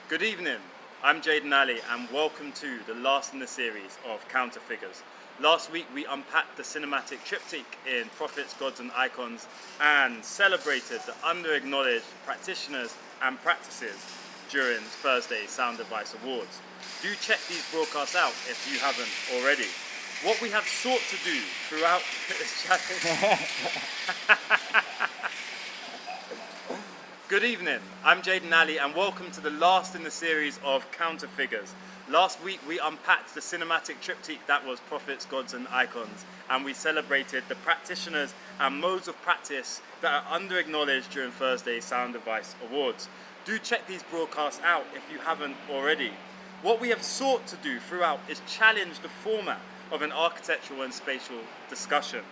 Good evening, I'm Jayden and welcome to the last in the series of Counterfigures. Last week we unpacked the cinematic triptych in Prophets, Gods and Icons and celebrated the under-acknowledged practitioners and practices during Thursday's Sound Device Awards. Do check these broadcasts out if you haven't already. What we have sought to do throughout this challenge... Good evening, I'm Jayden and welcome to the last in the series of Counterfigures. Last week we unpacked the cinematic triptych that was Prophets, Gods and Icons, and we celebrated the practitioners and modes of practice that are under-acknowledged during Thursday's Sound Device Awards. Do check these broadcasts out if you haven't already. What we have sought to do throughout is challenge the format of an architectural and spatial discussion,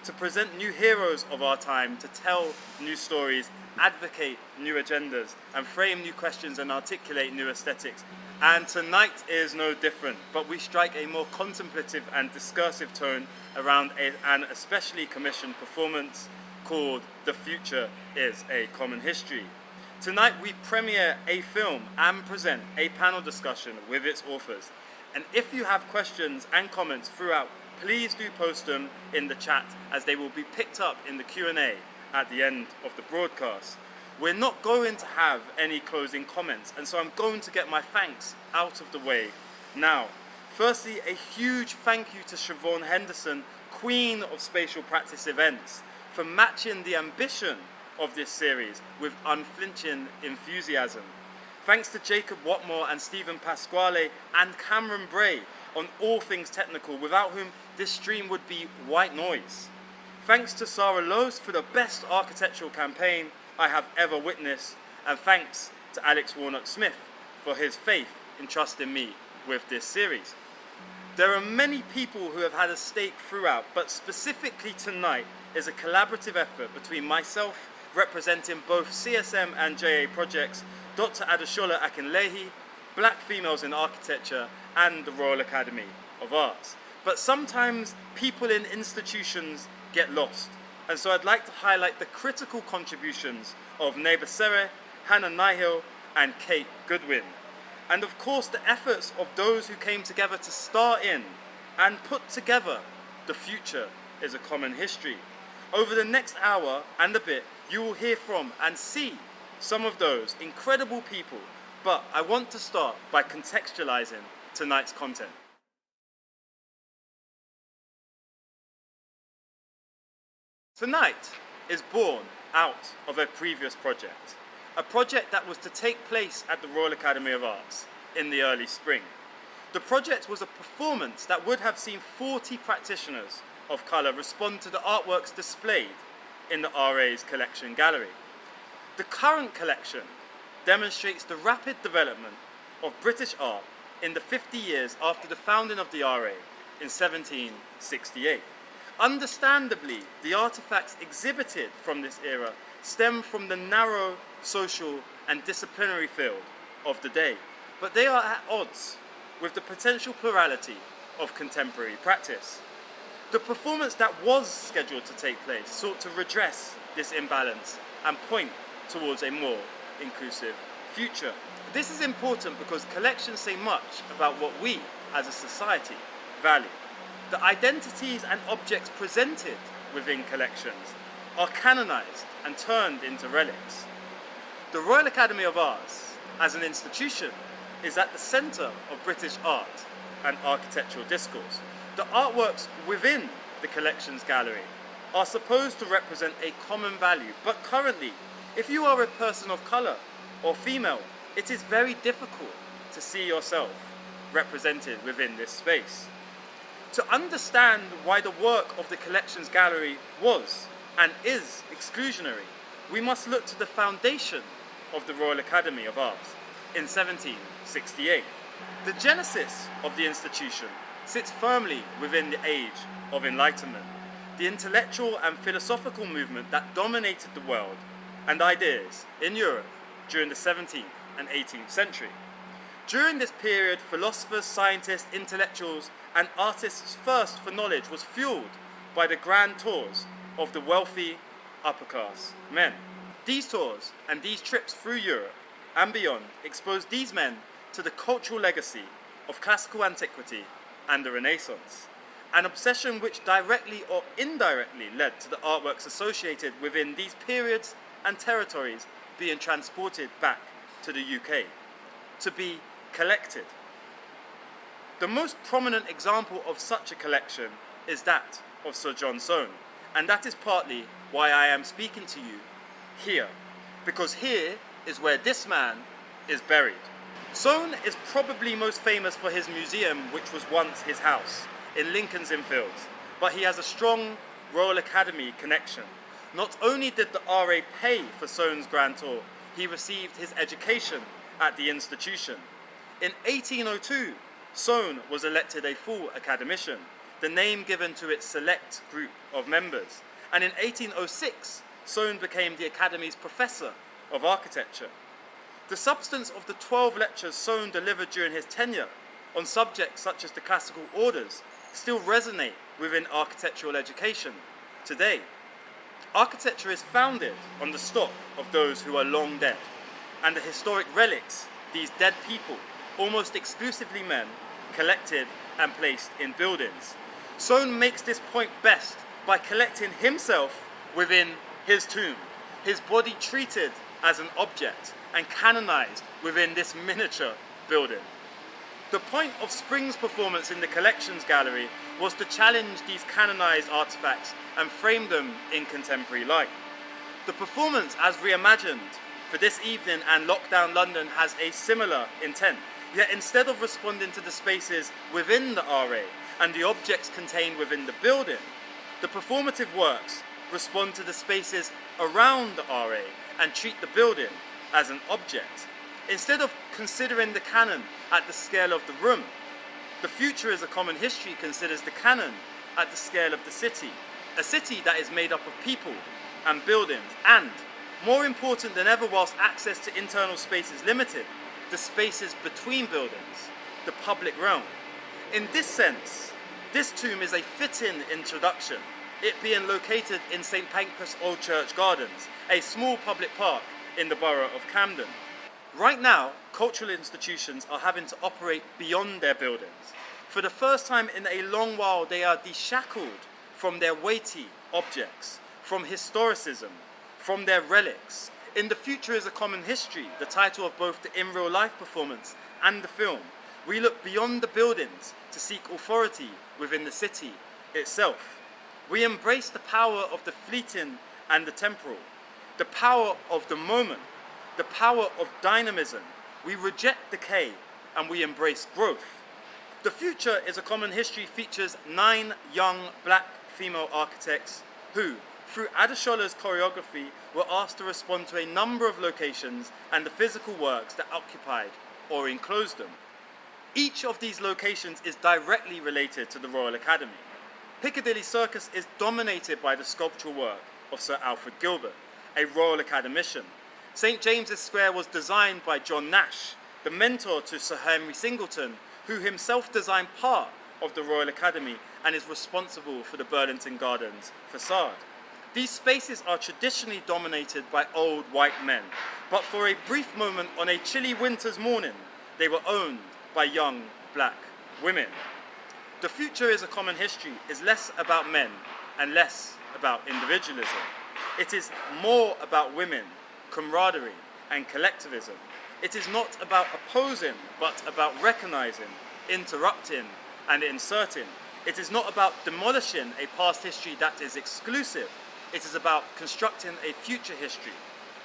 to present new heroes of our time, to tell new stories, advocate new agendas, and frame new questions and articulate new aesthetics. And tonight is no different, but we strike a more contemplative and discursive tone around an especially commissioned performance called The Future is a Common History. Tonight we premiere a film and present a panel discussion with its authors. And if you have questions and comments throughout, please do post them in the chat, as they will be picked up in the Q&A at the end of the broadcast. We're not going to have any closing comments, and so I'm going to get my thanks out of the way now. Firstly, a huge thank you to Siobhan Henderson, Queen of Spatial Practice Events, for matching the ambition of this series with unflinching enthusiasm. Thanks to Jacob Watmore and Stephen Pasquale and Cameron Bray on all things technical, without whom this stream would be white noise. Thanks to Sarah Lowes for the best architectural campaign I have ever witnessed, and thanks to Alex Warnock-Smith for his faith in trusting me with this series. There are many people who have had a stake throughout, but specifically tonight is a collaborative effort between myself, representing both CSM and JA projects, Dr. Adesola Akinleye, Black Females in Architecture, and the Royal Academy of Arts. But sometimes people in institutions get lost, and so I'd like to highlight the critical contributions of Neighbor Sere, Hannah Nihil, and Kate Goodwin, and of course the efforts of those who came together to star in and put together The Future is a Common History. Over the next hour and a bit, you will hear from and see some of those incredible people, but I want to start by contextualizing tonight's content. Tonight is born out of a previous project, a project that was to take place at the Royal Academy of Arts in the early spring. The project was a performance that would have seen 40 practitioners of colour respond to the artworks displayed in the RA's collection gallery. The current collection demonstrates the rapid development of British art in the 50 years after the founding of the RA in 1768. Understandably, the artifacts exhibited from this era stem from the narrow social and disciplinary field of the day, but they are at odds with the potential plurality of contemporary practice. The performance that was scheduled to take place sought to redress this imbalance and point towards a more inclusive future. This is important because collections say much about what we, as a society, value. The identities and objects presented within collections are canonized and turned into relics. The Royal Academy of Arts, as an institution, is at the center of British art and architectural discourse. The artworks within the collections gallery are supposed to represent a common value, but currently, if you are a person of color or female, it is very difficult to see yourself represented within this space. To understand why the work of the collections gallery was and is exclusionary, we must look to the foundation of the Royal Academy of Arts in 1768. The genesis of the institution sits firmly within the age of Enlightenment, the intellectual and philosophical movement that dominated the world and ideas in Europe during the 17th and 18th century. During this period, philosophers, scientists, intellectuals, and artists' thirst for knowledge was fueled by the grand tours of the wealthy upper class men. These tours and these trips through Europe and beyond exposed these men to the cultural legacy of classical antiquity and the Renaissance, an obsession which directly or indirectly led to the artworks associated within these periods and territories being transported back to the UK, to be collected. The most prominent example of such a collection is that of Sir John Soane, and that is partly why I am speaking to you here, because here is where this man is buried. Soane is probably most famous for his museum, which was once his house, in Lincoln's Inn Fields, but he has a strong Royal Academy connection. Not only did the RA pay for Soane's grand tour, he received his education at the institution. In 1802, Soane was elected a full Academician, the name given to its select group of members. And in 1806, Soane became the Academy's Professor of Architecture. The substance of the 12 lectures Soane delivered during his tenure on subjects such as the classical orders still resonate within architectural education today. Architecture is founded on the stock of those who are long dead, and the historic relics, these dead people, almost exclusively men, collected and placed in buildings. Soane makes this point best by collecting himself within his tomb, his body treated as an object and canonized within this miniature building. The point of Spring's performance in the Collections Gallery was to challenge these canonized artifacts and frame them in contemporary light. The performance, as reimagined for this evening and Lockdown London, has a similar intent. Yet instead of responding to the spaces within the RA and the objects contained within the building, the performative works respond to the spaces around the RA and treat the building as an object. Instead of considering the canon at the scale of the room, the Future is a Common History considers the canon at the scale of the city, a city that is made up of people and buildings, and, more important than ever whilst access to internal space is limited, the spaces between buildings, the public realm. In this sense, this tomb is a fitting introduction, it being located in St Pancras Old Church Gardens, a small public park in the borough of Camden. Right now, cultural institutions are having to operate beyond their buildings. For the first time in a long while, they are deshackled from their weighty objects, from historicism, from their relics. In The Future is a Common History, the title of both the in real life performance and the film, we look beyond the buildings to seek authority within the city itself. We embrace the power of the fleeting and the temporal, the power of the moment, the power of dynamism. We reject decay and we embrace growth. The Future is a Common History features 9 young black female architects who, through Adesola's choreography, were asked to respond to a number of locations and the physical works that occupied or enclosed them. Each of these locations is directly related to the Royal Academy. Piccadilly Circus is dominated by the sculptural work of Sir Alfred Gilbert, a Royal Academician. St James's Square was designed by John Nash, the mentor to Sir Henry Singleton, who himself designed part of the Royal Academy and is responsible for the Burlington Gardens facade. These spaces are traditionally dominated by old white men, but for a brief moment on a chilly winter's morning, they were owned by young black women. The Future is a Common History is less about men and less about individualism. It is more about women, camaraderie, and collectivism. It is not about opposing, but about recognizing, interrupting, and inserting. It is not about demolishing a past history that is exclusive. It is about constructing a future history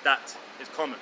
that is common.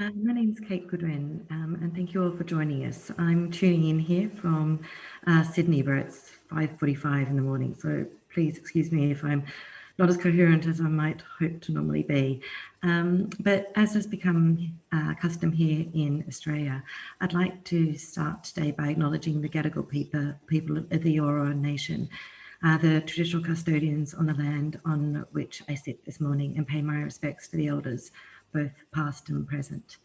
My name's Kate Goodwin, and thank you all for joining us. I'm tuning in here from Sydney, where it's 5:45 in the morning, so please excuse me if I'm not as coherent as I might hope to normally be. But as has become custom here in Australia, I'd like to start today by acknowledging the Gadigal people of the Eora Nation, the traditional custodians on the land on which I sit this morning, and pay my respects to the elders, both past and present.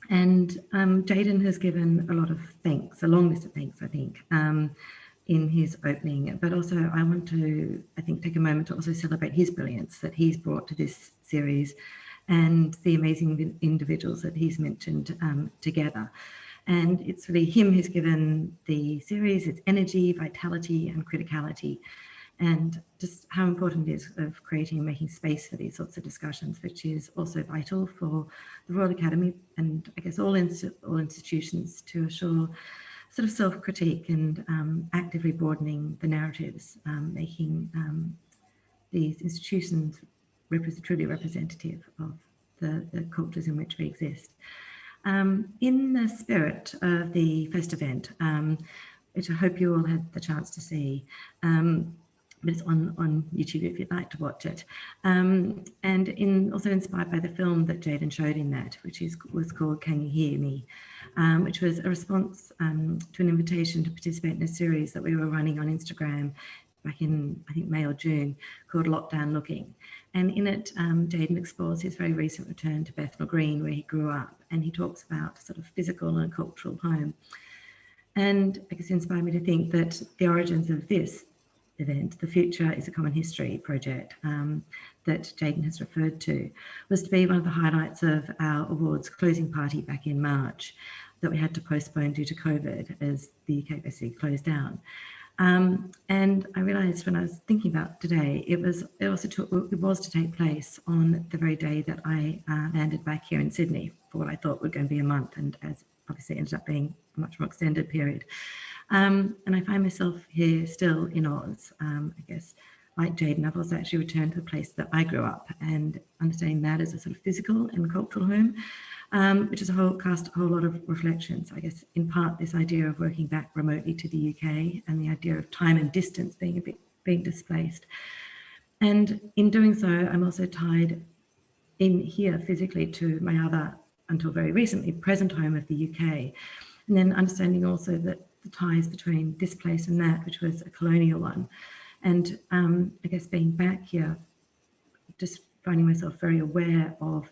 Jayden has given a lot of thanks, a long list of thanks, I think, in his opening. But also I want to, I think, take a moment to also celebrate his brilliance that he's brought to this series and the amazing individuals that he's mentioned together. And it's really him who's given the series its energy, vitality, and criticality, and just how important it is of creating and making space for these sorts of discussions, which is also vital for the Royal Academy and I guess all institutions to assure sort of self-critique and actively broadening the narratives, making these institutions truly representative of the cultures in which we exist. In the spirit of the first event, which I hope you all had the chance to see, but it's on YouTube if you'd like to watch it. And also inspired by the film that Jayden showed in that, which was called Can You Hear Me? Which was a response to an invitation to participate in a series that we were running on Instagram back in, I think, May or June, called Lockdown Looking. And in it, Jayden explores his very recent return to Bethnal Green, where he grew up, and he talks about sort of physical and cultural home. And I guess it inspired me to think that the origins of this event, the Future is a Common History project that Jayden has referred to, was to be one of the highlights of our awards closing party back in March that we had to postpone due to COVID as the UK basically closed down. And I realised when I was thinking about today, it was to take place on the very day that I landed back here in Sydney for what I thought was going to be a month, and as obviously ended up being a much more extended period. And I find myself here still in Oz. I guess, like Jayden, I've also actually returned to the place that I grew up, and understanding that as a sort of physical and cultural home, which is cast a whole lot of reflections. I guess, in part, this idea of working back remotely to the UK and the idea of time and distance being displaced. And in doing so, I'm also tied in here physically to my other, until very recently, present home of the UK. And then understanding also that the ties between this place and that, which was a colonial one. And I guess being back here, just finding myself very aware of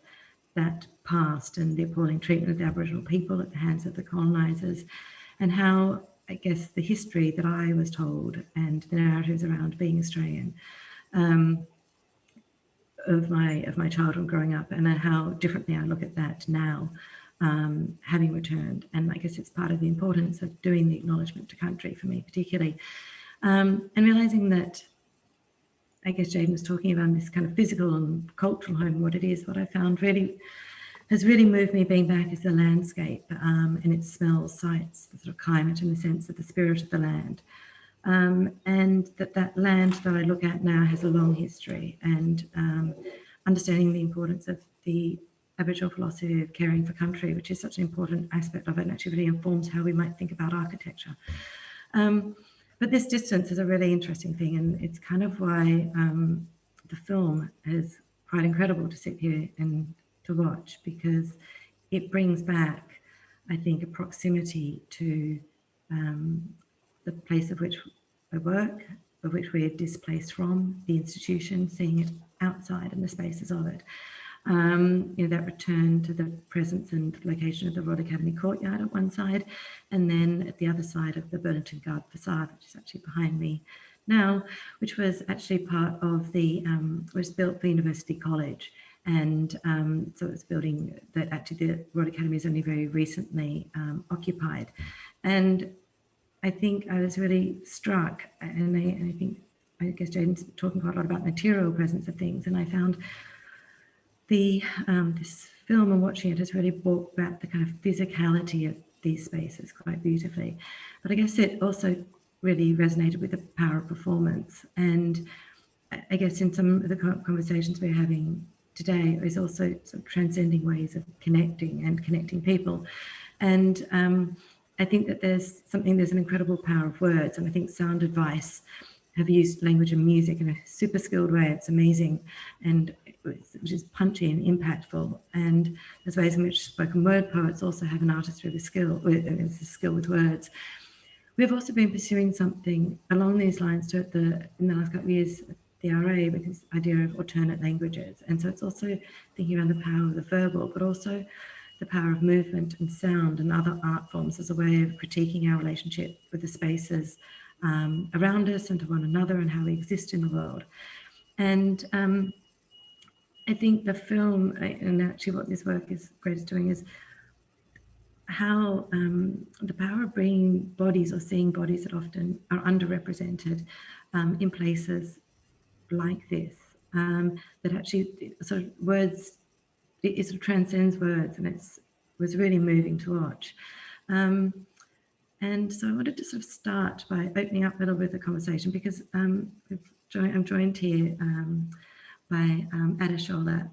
that past and the appalling treatment of the Aboriginal people at the hands of the colonisers, and how, I guess, the history that I was told and the narratives around being Australian of my childhood growing up, and how differently I look at that now, having returned. And I guess it's part of the importance of doing the acknowledgement to country for me particularly, and realising that, I guess Jayden was talking about this kind of physical and cultural home, what it is. What I found has really moved me being back is the landscape and its smells, sights, the sort of climate and the sense of the spirit of the land. And that land that I look at now has a long history, and understanding the importance of the Aboriginal philosophy of caring for country, which is such an important aspect of it, and actually really informs how we might think about architecture. But this distance is a really interesting thing, and it's kind of why the film is quite incredible to sit here and to watch, because it brings back, I think, a proximity to the place of which I work, of which we are displaced from, the institution, seeing it outside and the spaces of it. That return to the presence and location of the Royal Academy courtyard at one side, and then at the other side of the Burlington Guard facade, which is actually behind me now, which was actually part of was built for University College. And so it's a building that actually the Royal Academy has only very recently occupied. And I think I was really struck, and I guess Jayden's talking quite a lot about material presence of things, and I found this film and watching it has really brought back the kind of physicality of these spaces quite beautifully. But I guess it also really resonated with the power of performance. And I guess in some of the conversations we're having today is also sort of transcending ways of connecting and connecting people. And I think that there's an incredible power of words. And I think Sound Advice have used language and music in a super skilled way. It's amazing, and which is punchy and impactful. And there's ways in which spoken word poets also have an artistry with skill with words. We've also been pursuing something along these lines in the last couple of years at the RA, with this idea of alternate languages. And so it's also thinking around the power of the verbal, but also the power of movement and sound and other art forms as a way of critiquing our relationship with the spaces around us and to one another and how we exist in the world. And I think the film, and actually what this work is great at doing, is how the power of bringing bodies or seeing bodies that often are underrepresented in places like this, that actually sort of words, it sort of transcends words, and was really moving to watch. And so I wanted to sort of start by opening up a little bit of the conversation, because I'm joined here by Adesola,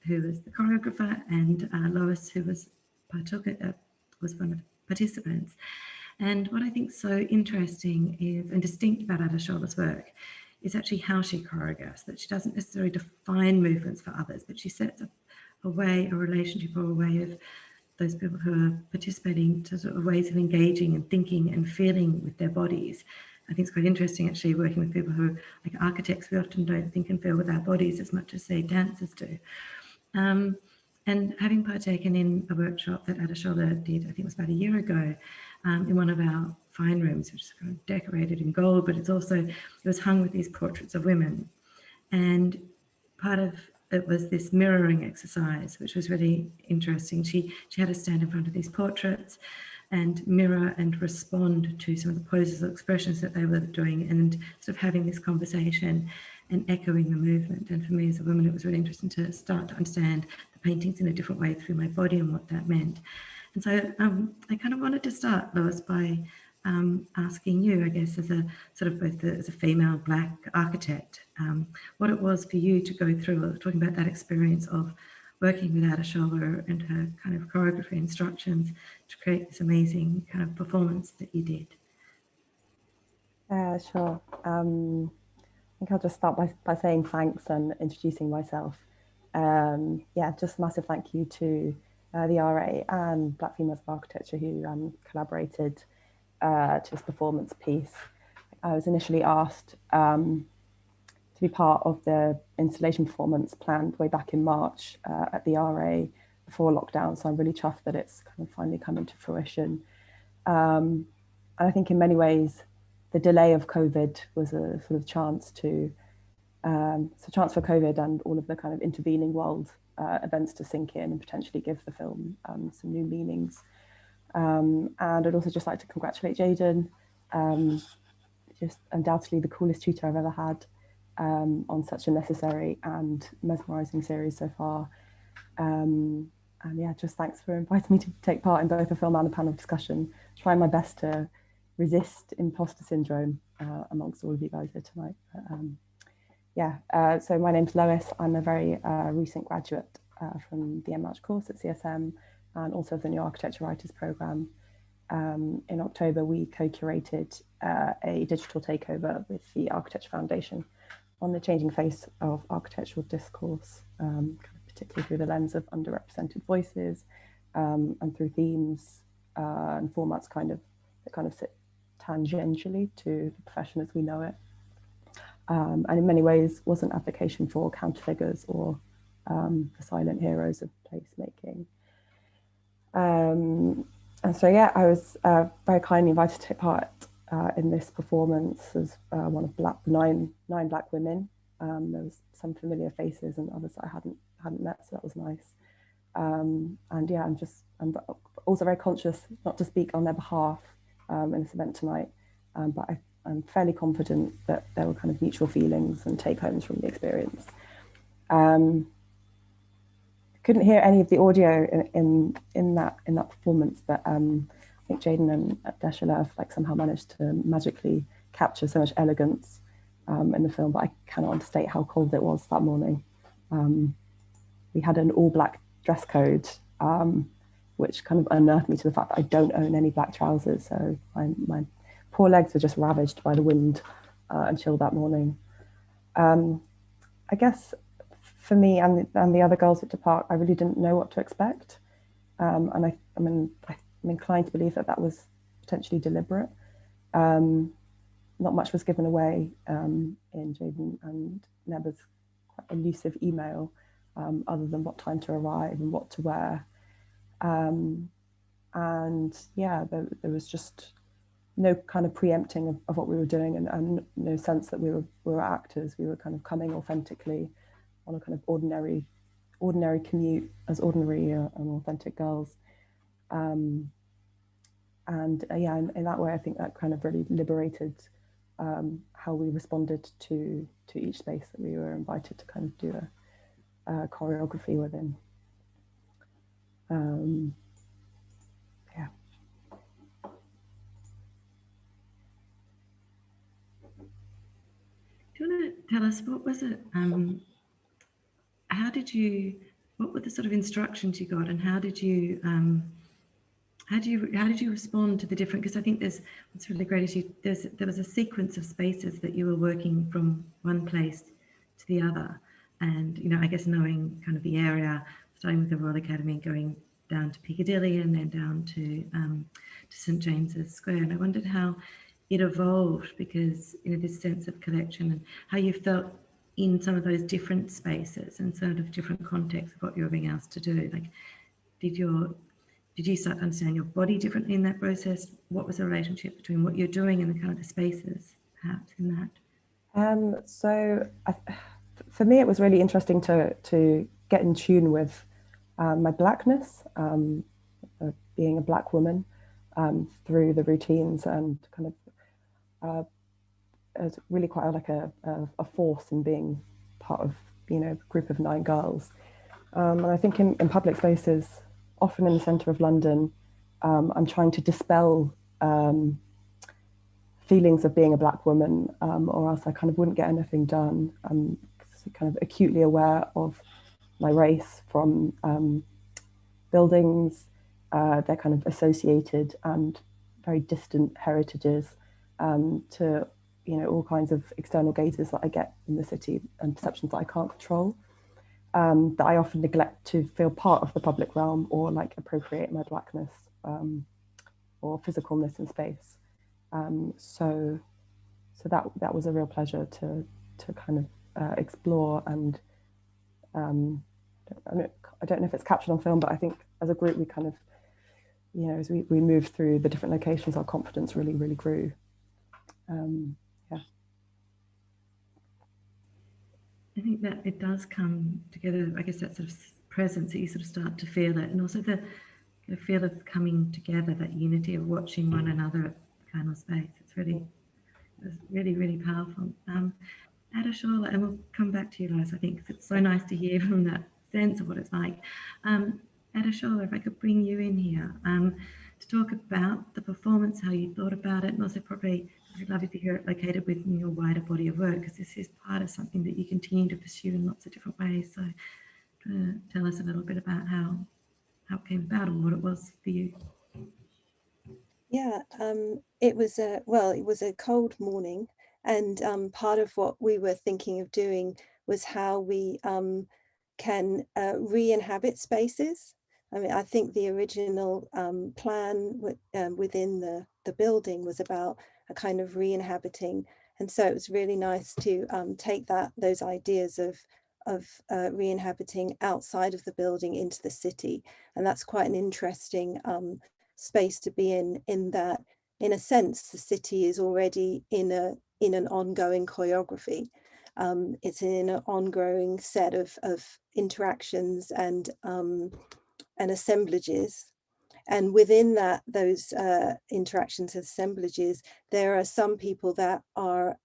who was the choreographer, and Lois, who was one of the participants. And what I think is so interesting and distinct about Adesola's work is actually how she choreographs, that she doesn't necessarily define movements for others, but she sets up a relationship or a way of those people who are participating to sort of ways of engaging and thinking and feeling with their bodies. I think it's quite interesting actually working with people who are like architects. We often don't think and feel with our bodies as much as, say, dancers do. And having partaken in a workshop that Adesola did, I think it was about a year ago, in one of our fine rooms, which is kind of decorated in gold, but it was hung with these portraits of women. And part of it was this mirroring exercise, which was really interesting. She had to stand in front of these portraits and mirror and respond to some of the poses or expressions that they were doing, and sort of having this conversation and echoing the movement. And for me as a woman, it was really interesting to start to understand the paintings in a different way through my body and what that meant. And so I kind of wanted to start, Lois, by asking you, I guess, as a sort of both as a female Black architect, what it was for you to go through, talking about that experience of working with Adesola and her kind of choreography instructions to create this amazing kind of performance that you did. Sure. I think I'll just start by saying thanks and introducing myself. Just a massive thank you to the RA and Black Females of Architecture who collaborated to this performance piece. I was initially asked to be part of the installation performance planned way back in March at the RA before lockdown, so I'm really chuffed that it's kind of finally coming to fruition. And I think in many ways, the delay of COVID was a sort of chance for COVID and all of the kind of intervening world events to sink in and potentially give the film some new meanings. And I'd also just like to congratulate Jayden, just undoubtedly the coolest tutor I've ever had on such a necessary and mesmerizing series so far. And yeah, just thanks for inviting me to take part in both a film and a panel discussion, trying my best to resist imposter syndrome amongst all of you guys here tonight. So my name's Lois. I'm a very recent graduate from the MArch course at CSM and also the New Architecture Writers Programme. In October, we co-curated a digital takeover with the Architecture Foundation on the changing face of architectural discourse, particularly through the lens of underrepresented voices and through themes and formats that kind of sit tangentially to the profession as we know it. And in many ways was an application for counterfigures or the silent heroes of placemaking. And so, yeah, I was very kindly invited to take part in this performance as one of nine Black women. There was some familiar faces and others that I hadn't met, so that was nice. And yeah, I'm also very conscious not to speak on their behalf in this event tonight, but I'm fairly confident that there were kind of mutual feelings and take-homes from the experience. Couldn't hear any of the audio in that performance, but I think Jayden and Adesola have somehow managed to magically capture so much elegance in the film, but I cannot understate how cold it was that morning. We had an all black dress code, which kind of unearthed me to the fact that I don't own any black trousers. So my poor legs were just ravaged by the wind and chill that morning. I guess for me and the other girls at the park, I really didn't know what to expect. And I'm inclined to believe that was potentially deliberate. Not much was given away in Jayden and Neba's quite elusive email, other than what time to arrive and what to wear. And yeah, there was just no kind of preempting of what we were doing, and no sense that we were actors. We were kind of coming authentically on a kind of ordinary commute as ordinary and authentic girls. And yeah, in that way, I think that kind of really liberated how we responded to each space that we were invited to kind of do a choreography within. Yeah. Do you want to tell us, what was it, what were the sort of instructions you got, and how did you respond to the different, because I think what's really great is there was a sequence of spaces that you were working from one place to the other, and I guess knowing kind of the area, starting with the Royal Academy, going down to Piccadilly and then down to St James's Square, and I wondered how it evolved, because this sense of collection and how you felt in some of those different spaces and sort of different contexts of what you were being asked to do. Like, did you start to understand your body differently in that process? What was the relationship between what you're doing and the kind of the spaces, perhaps, in that? So for me, it was really interesting to get in tune with my blackness, being a black woman, through the routines, and kind of as really quite like a force in being part of a group of 9 girls. And I think in public spaces, often in the centre of London, I'm trying to dispel feelings of being a black woman, or else I kind of wouldn't get anything done. I'm kind of acutely aware of my race from buildings, their kind of associated and very distant heritages, to all kinds of external gazes that I get in the city and perceptions that I can't control. That I often neglect to feel part of the public realm, or like appropriate my blackness, or physicalness in space. So that was a real pleasure to kind of explore, and I don't know if it's captured on film, but I think as a group we kind of, as we moved through the different locations, our confidence really grew. Yeah. I think that it does come together, I guess, that sort of presence that you sort of start to feel it, and also the feel of coming together, that unity of watching one another at the kind of space. It's really powerful. Adesola, and we'll come back to you guys, I think, 'cause it's so nice to hear from that sense of what it's like. Adesola, if I could bring you in here to talk about the performance, how you thought about it, and also probably I'd love to hear it located within your wider body of work, because this is part of something that you continue to pursue in lots of different ways. So tell us a little bit about how it came about and what it was for you. Yeah, it was a cold morning, and part of what we were thinking of doing was how we can re-inhabit spaces. I mean, I think the original plan within the building was about a kind of re-inhabiting, and so it was really nice to take those ideas of re-inhabiting outside of the building into the city, and that's quite an interesting space to be in that, in a sense, the city is already in an ongoing choreography. It's in an ongoing set of interactions and assemblages. And within those interactions and assemblages, there are some people that are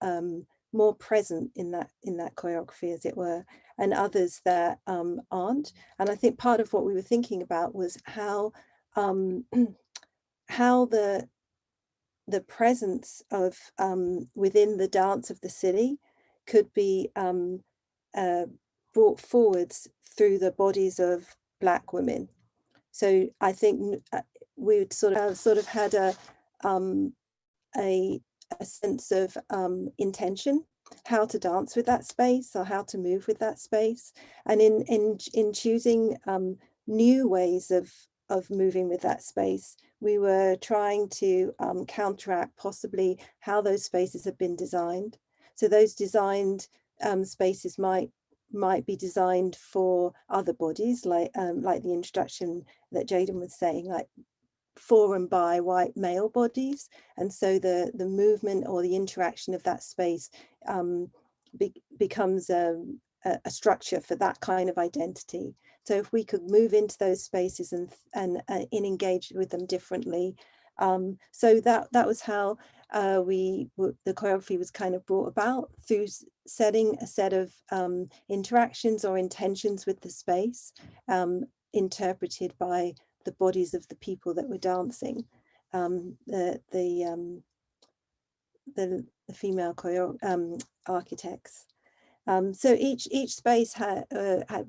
more present in that choreography, as it were, and others that aren't. And I think part of what we were thinking about was how the presence of within the dance of the city could be brought forwards through the bodies of Black women. So I think we would sort of had a sense of intention, how to dance with that space or how to move with that space, and in choosing new ways of moving with that space, we were trying to counteract possibly how those spaces have been designed. So those designed spaces might be designed for other bodies, like the introduction that Jayden was saying, like for and by white male bodies, and so the movement or the interaction of that space becomes a structure for that kind of identity. So if we could move into those spaces and engage with them differently, so that was how the choreography was kind of brought about, through setting a set of interactions or intentions with the space, interpreted by the bodies of the people that were dancing, the female architects. So each space had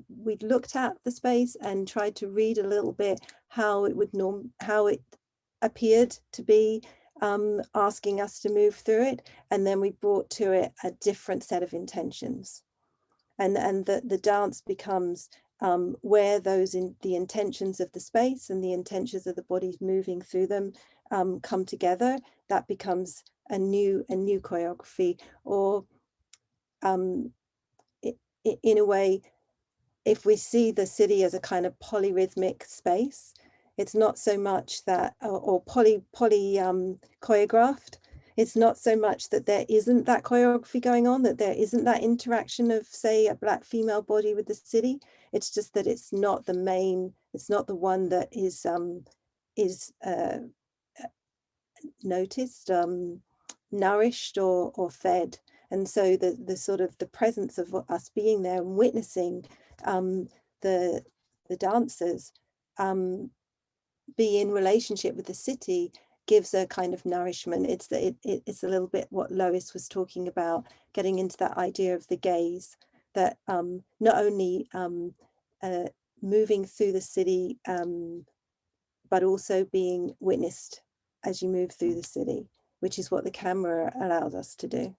we'd looked at the space and tried to read a little bit how it appeared to be asking us to move through it, and then we brought to it a different set of intentions, and the dance becomes where the intentions of the space and the intentions of the bodies moving through them come together. That becomes a new choreography, or in a way, if we see the city as a kind of polyrhythmic space, it's not so much that, or choreographed. It's not so much that there isn't that choreography going on, that there isn't that interaction of, say, a Black female body with the city. It's just that it's not the main, it's not the one that is noticed, nourished or fed. And so the sort of the presence of us being there and witnessing the dancers be in relationship with the city gives a kind of nourishment. It's a little bit what Lois was talking about, getting into that idea of the gaze, that not only moving through the city, but also being witnessed as you move through the city, which is what the camera allows us to do.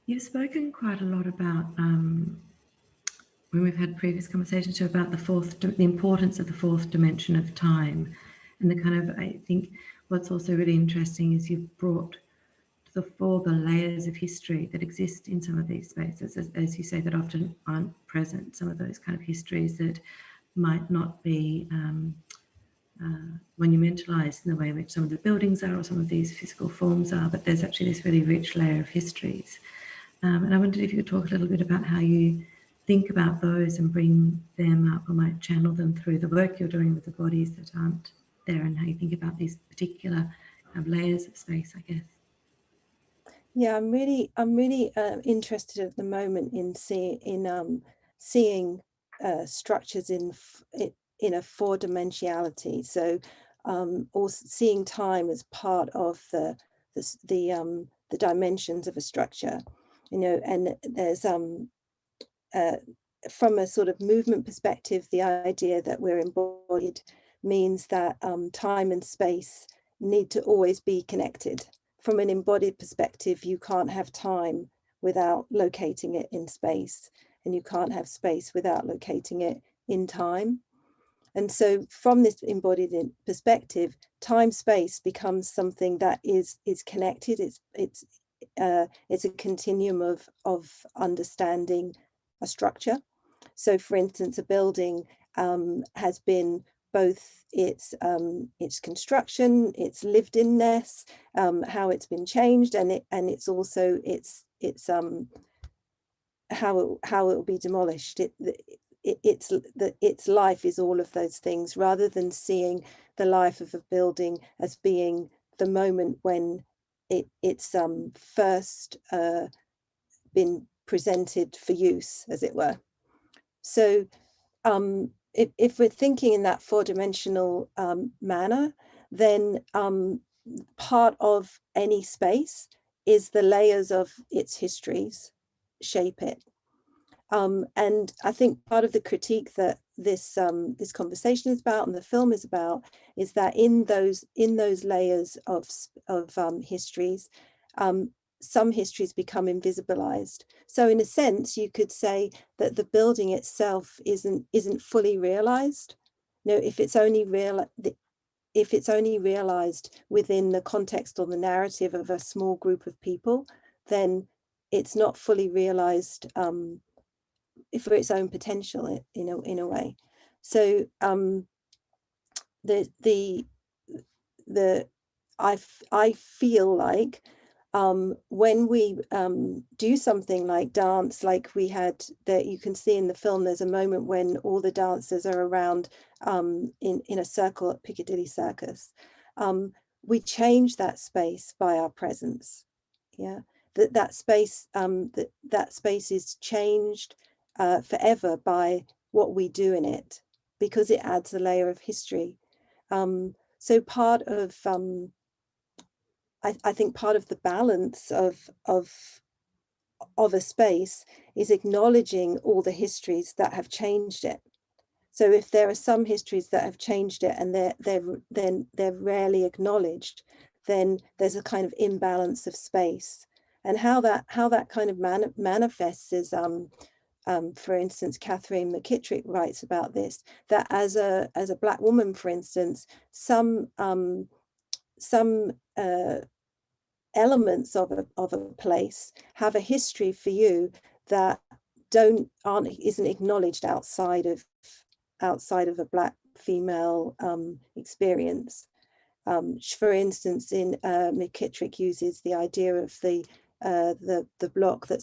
You've spoken quite a lot about, when we've had previous conversations too, about the importance of the fourth dimension of time, and the kind of, I think what's also really interesting is you've brought to the fore the layers of history that exist in some of these spaces, as you say, that often aren't present, some of those kind of histories that might not be monumentalized in the way in which some of the buildings are or some of these physical forms are, but there's actually this really rich layer of histories. And I wondered if you could talk a little bit about how you think about those and bring them up, or might channel them through the work you're doing with the bodies that aren't there, and how you think about these particular kind of layers of space, I guess. Yeah, I'm really interested at the moment in seeing structures in a four-dimensionality. So also seeing time as part of the dimensions of a structure, you know. And there's from a sort of movement perspective, the idea that we're embodied means that time and space need to always be connected. From an embodied perspective, you can't have time without locating it in space, and you can't have space without locating it in time. And so from this embodied perspective, time-space becomes something that is connected. It's a continuum of understanding a structure. So for instance, a building has been both its construction, its lived-inness, how it's been changed, and it's also how it will be demolished. Its life is all of those things, rather than seeing the life of a building as being the moment when it's first been presented for use, as it were. So if we're thinking in that four-dimensional manner, then part of any space is the layers of its histories shape it. And I think part of the critique that this conversation is about and the film is about is that in those layers of histories, some histories become invisibilized. So in a sense, you could say that the building itself isn't fully realized. You know, if it's only realized within the context or the narrative of a small group of people, then it's not fully realized for its own potential in a way. So I feel like when we do something like dance, like we had that, you can see in the film, there's a moment when all the dancers are around in a circle at Piccadilly Circus. We change that space by our presence. Yeah, that space that space is changed forever by what we do in it, because it adds a layer of history. So part of I think part of the balance of a space is acknowledging all the histories that have changed it. So if there are some histories that have changed it and they're rarely acknowledged, then there's a kind of imbalance of space. And how that kind of manifests is, for instance, Catherine McKittrick writes about this, that as a Black woman, for instance, some elements of a place have a history for you that isn't acknowledged outside of a Black female experience. For instance, in McKittrick uses the idea of the block that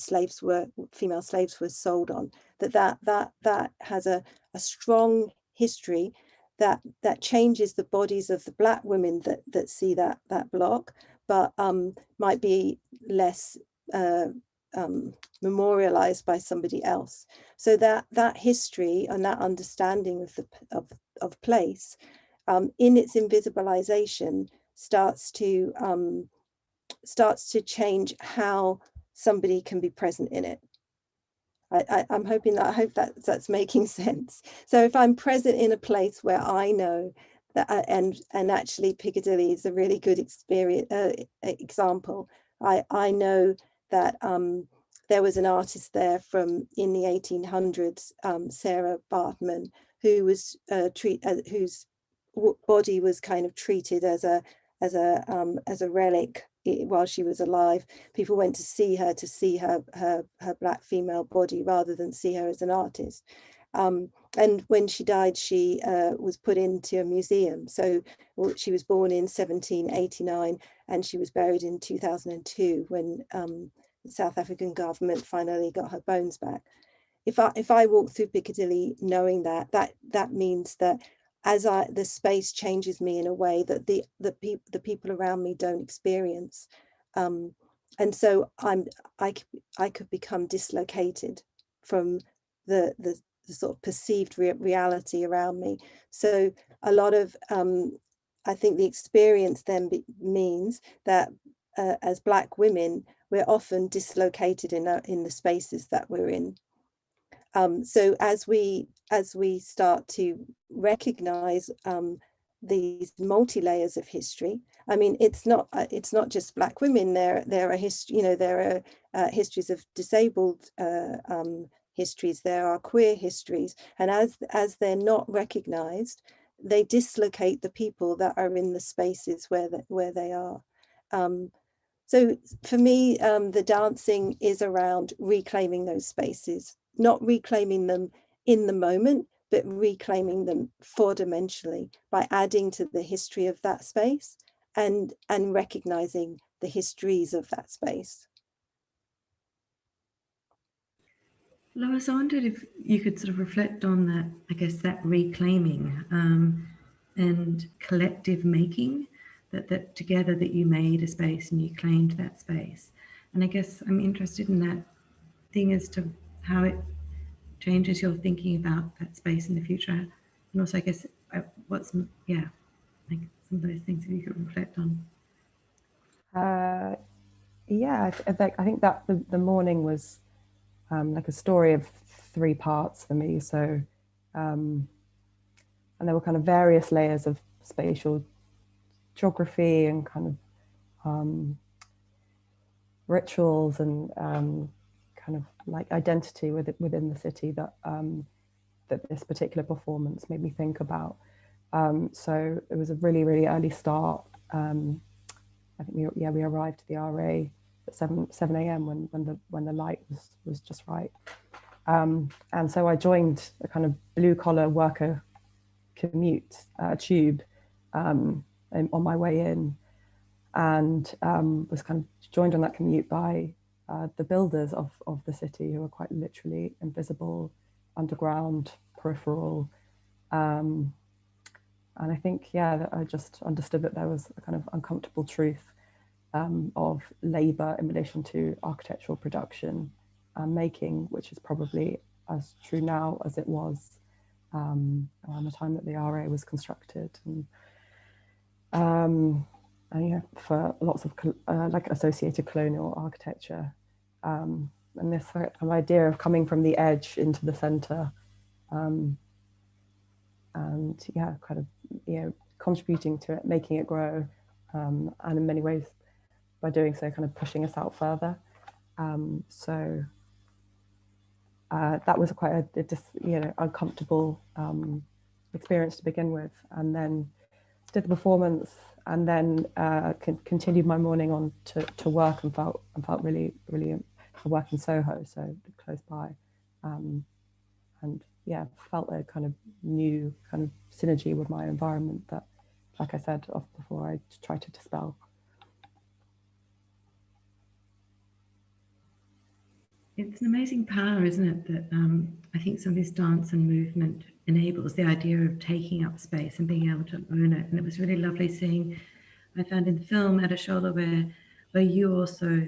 female slaves were sold on, that has a strong history that changes the bodies of the Black women that see that block, but might be less memorialized by somebody else. So that history and that understanding of place, in its invisibilization, starts to change how somebody can be present in it. I hope that's making sense. So if I'm present in a place where I know that, and actually Piccadilly is a really good example. I know that there was an artist there in the 1800s, Sarah Bartman, who was whose body was kind of treated as a relic while she was alive. People went to see her Black female body rather than see her as an artist. And when she died, she was put into a museum. So she was born in 1789 and she was buried in 2002 when the South African government finally got her bones back. If I walk through Piccadilly knowing that means that the space changes me in a way that the people around me don't experience, and so I could become dislocated from the sort of perceived reality around me. So a lot of I think the experience then means that as Black women, we're often dislocated in the spaces that we're in. So as we start to recognize these multi-layers of history, I mean, it's not just Black women. There are histories of disabled histories. There are queer histories, and as they're not recognized, they dislocate the people that are in the spaces where they are. So for me, the dancing is around reclaiming those spaces, not reclaiming them in the moment, but reclaiming them four-dimensionally by adding to the history of that space and recognizing the histories of that space. Lois, I wondered if you could sort of reflect on that, I guess, that reclaiming and collective making, that together that you made a space and you claimed that space. And I guess I'm interested in that thing as to how it changes your thinking about that space in the future. And also, I guess, like some of those things that you could reflect on. Yeah, I think that the morning was like a story of 3 parts for me. So, and there were kind of various layers of spatial geography and kind of rituals and kind of like identity within the city that that this particular performance made me think about. So it was a really, really early start. I think we arrived at the RA at 7 a.m. when the light was just right. And so I joined a kind of blue collar worker commute tube on my way in, and was kind of joined on that commute by the builders of the city, who are quite literally invisible, underground, peripheral. And I think, that I just understood that there was a kind of uncomfortable truth of labour in relation to architectural production and making, which is probably as true now as it was around the time that the RA was constructed. And for lots of like associated colonial architecture, and this kind of idea of coming from the edge into the centre, and kind of contributing to it, making it grow, and in many ways, by doing so, kind of pushing us out further. So that was quite a uncomfortable experience to begin with, and then did the performance, and then continued my morning on to work, and felt really I work in Soho, so close by, and felt a kind of new kind of synergy with my environment that, like I said before, I try to dispel. It's an amazing power, isn't it, that I think some of this dance and movement enables, the idea of taking up space and being able to own it. And it was really lovely seeing, I found in the film Adesola, where you also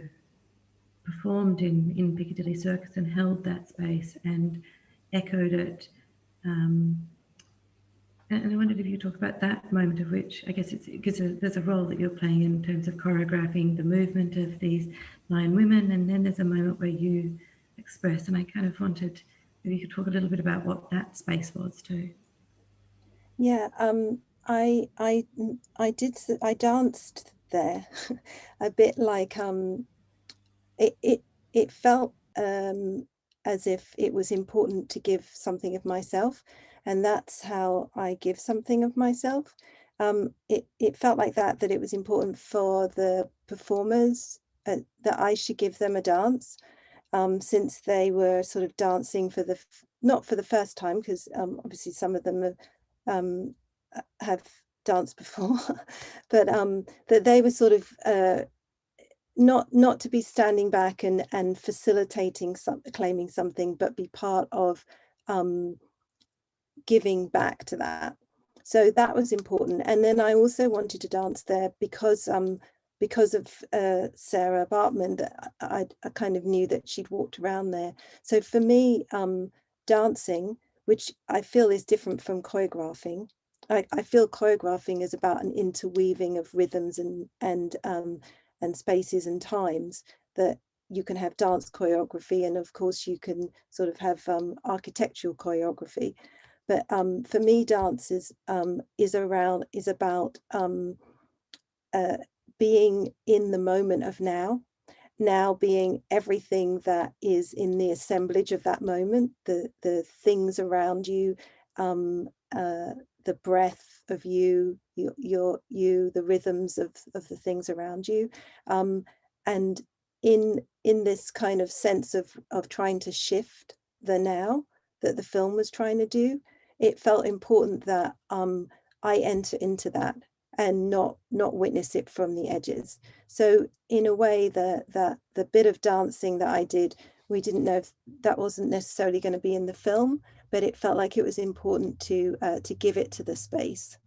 performed in Piccadilly Circus and held that space and echoed it. And I wondered if you talk about that moment, of which I guess it's because there's a role that you're playing in terms of choreographing the movement of these 9 women, and then there's a moment where you express, and I kind of wanted maybe you could talk a little bit about what that space was too. Yeah, I danced there a bit like it felt as if it was important to give something of myself, and that's how I give something of myself. It felt like that it was important for the performers, that I should give them a dance, since they were sort of dancing for not for the first time, because obviously some of them have danced before, but that they were sort of not to be standing back and facilitating claiming something, but be part of giving back to that. So that was important. And then I also wanted to dance there because of Sarah Bartman, that I kind of knew that she'd walked around there. So for me, dancing, which I feel is different from choreographing. I feel choreographing is about an interweaving of rhythms and spaces and times, that you can have dance choreography, and of course you can sort of have architectural choreography. But for me, dance is about being in the moment of now being everything that is in the assemblage of that moment, the things around you, the breath of you, the rhythms of the things around you, and in this kind of sense of trying to shift the now that the film was trying to do, it felt important that I enter into that and not witness it from the edges. So in a way, the bit of dancing that I did, we didn't know if that wasn't necessarily going to be in the film, but it felt like it was important to give it to the space.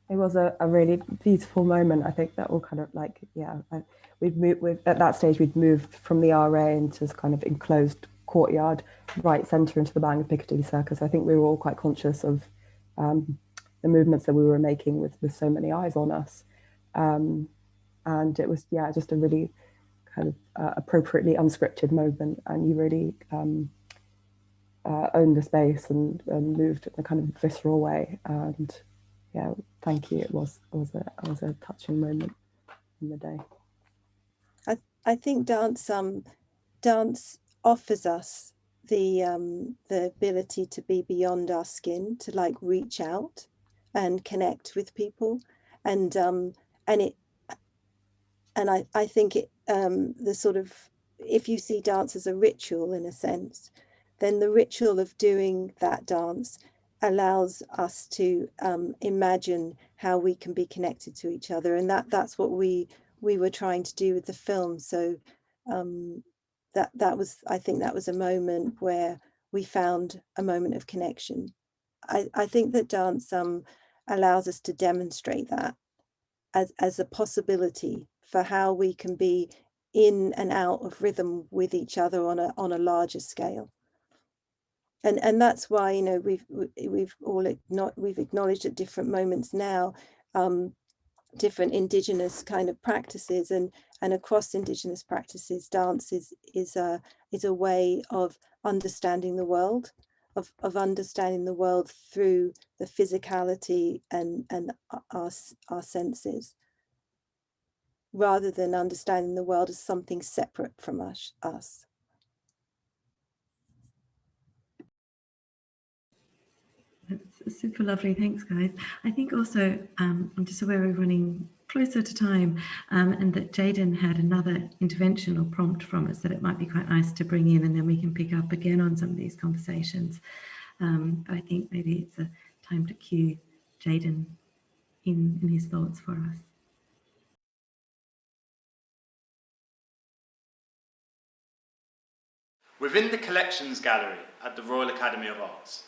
It was a really beautiful moment. I think that all kind of like, at that stage we'd moved from the RA into this kind of enclosed courtyard, right centre into the bang of Piccadilly Circus. I think we were all quite conscious of the movements that we were making with so many eyes on us. And it was, yeah, just a really kind of appropriately unscripted moment, and you really owned the space and moved in a kind of visceral way. And yeah, thank you. It was a touching moment in the day. I think dance offers us the ability to be beyond our skin, to like reach out and connect with people, and I think it the sort of, if you see dance as a ritual in a sense, then the ritual of doing that dance allows us to imagine how we can be connected to each other, and that's what we were trying to do with the film. So that was, I think that was a moment where we found a moment of connection. I think that dance allows us to demonstrate that as a possibility for how we can be in and out of rhythm with each other on a larger scale. And that's why, you know, we've acknowledged at different moments now different Indigenous kind of practices, and across Indigenous practices, dance is a way of understanding the world, of understanding the world through the physicality and our senses, rather than understanding the world as something separate from us. That's super lovely. Thanks, guys. I think also, I'm just aware we're running closer to time, and that Jayden had another intervention or prompt from us that it might be quite nice to bring in, and then we can pick up again on some of these conversations. But I think maybe it's a time to cue Jayden in his thoughts for us. Within the Collections Gallery at the Royal Academy of Arts,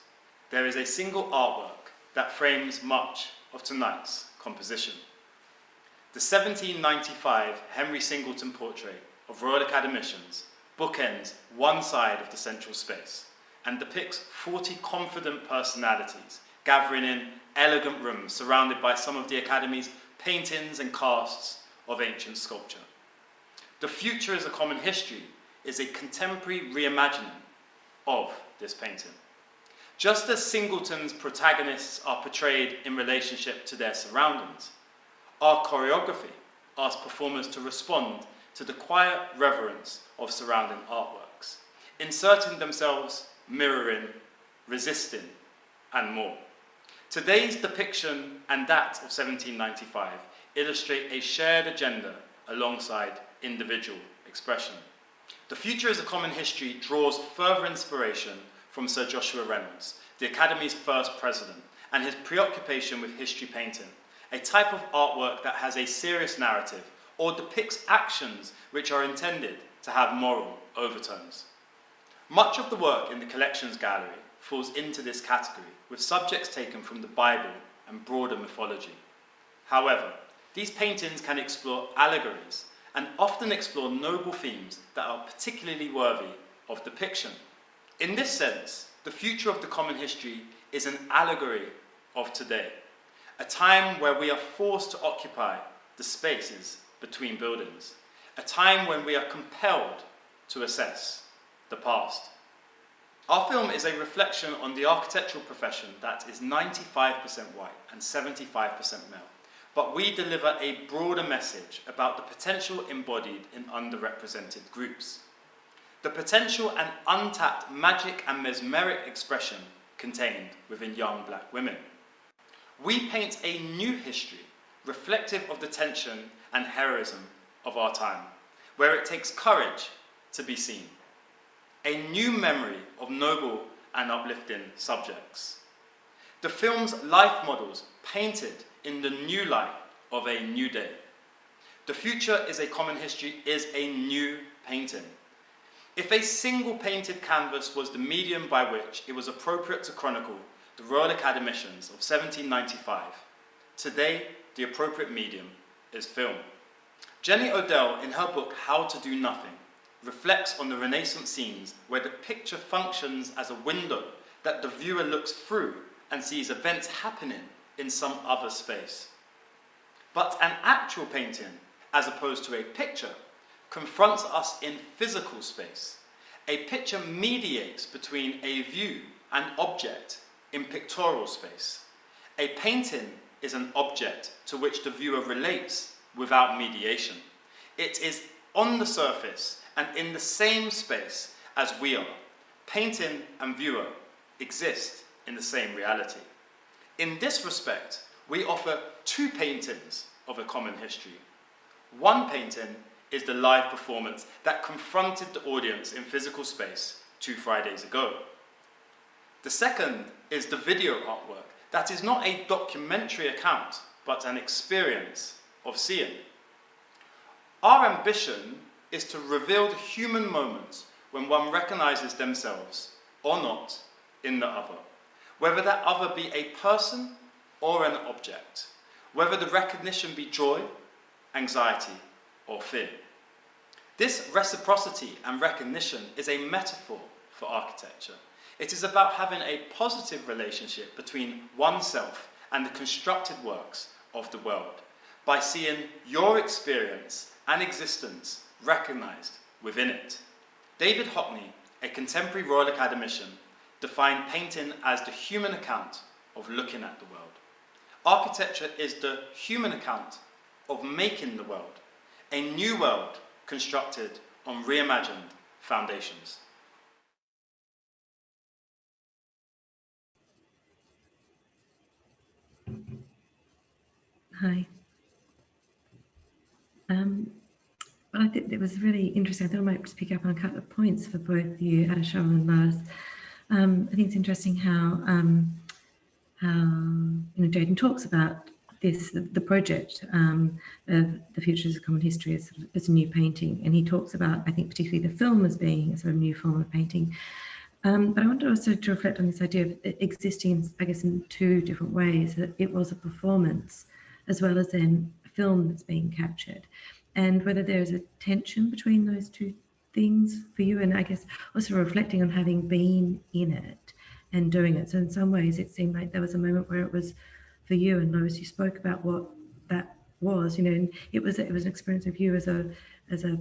there is a single artwork that frames much of tonight's composition. The 1795 Henry Singleton portrait of Royal Academicians bookends one side of the central space and depicts 40 confident personalities gathering in elegant rooms surrounded by some of the Academy's paintings and casts of ancient sculpture. The Future is a Common History is a contemporary reimagining of this painting. Just as Singleton's protagonists are portrayed in relationship to their surroundings, our choreography asks performers to respond to the quiet reverence of surrounding artworks, inserting themselves, mirroring, resisting, and more. Today's depiction and that of 1795 illustrate a shared agenda alongside individual expression. The Future is a Common History draws further inspiration from Sir Joshua Reynolds, the Academy's first president, and his preoccupation with history painting, a type of artwork that has a serious narrative or depicts actions which are intended to have moral overtones. Much of the work in the Collections Gallery falls into this category, with subjects taken from the Bible and broader mythology. However, these paintings can explore allegories and often explore noble themes that are particularly worthy of depiction. In this sense, the future of the common history is an allegory of today, a time where we are forced to occupy the spaces between buildings, a time when we are compelled to assess the past. Our film is a reflection on the architectural profession that is 95% white and 75% male, but we deliver a broader message about the potential embodied in underrepresented groups, the potential and untapped magic and mesmeric expression contained within young black women. We paint a new history reflective of the tension and heroism of our time, where it takes courage to be seen, a new memory of noble and uplifting subjects. The film's life models painted in the new light of a new day. The Future is a Common History is a new painting. If a single painted canvas was the medium by which it was appropriate to chronicle the Royal Academicians of 1795, today the appropriate medium is film. Jenny Odell, in her book How to Do Nothing, reflects on the Renaissance scenes where the picture functions as a window that the viewer looks through and sees events happening in some other space. But an actual painting, as opposed to a picture, confronts us in physical space. A picture mediates between a view and object in pictorial space. A painting is an object to which the viewer relates without mediation. It is on the surface and in the same space as we are. Painting and viewer exist in the same reality. In this respect, we offer two paintings of a common history. One painting is the live performance that confronted the audience in physical space 2 Fridays ago. The second is the video artwork that is not a documentary account, but an experience of seeing. Our ambition is to reveal the human moments when one recognizes themselves or not in the other, whether that other be a person or an object, whether the recognition be joy, anxiety, or fear. This reciprocity and recognition is a metaphor for architecture. It is about having a positive relationship between oneself and the constructed works of the world by seeing your experience and existence recognized within it. David Hockney, a contemporary Royal Academician, defined painting as the human account of looking at the world. Architecture is the human account of making the world, a new world constructed on reimagined foundations. Hi. Well, I think it was really interesting. I thought I might just pick up on a couple of points for both you, Adesola and Lars. I think it's interesting how Jayden talks about this, the project of the Futures of Common History as a new painting, and he talks about, I think, particularly the film as being a sort of new form of painting. But I wanted also to reflect on this idea of it existing, I guess, in two different ways, that it was a performance as well as then a film that's being captured, and whether there's a tension between those two things for you, and I guess also reflecting on having been in it and doing it. So in some ways it seemed like there was a moment where it was for you, and Lois, you spoke about what that was, and it was an experience of you as a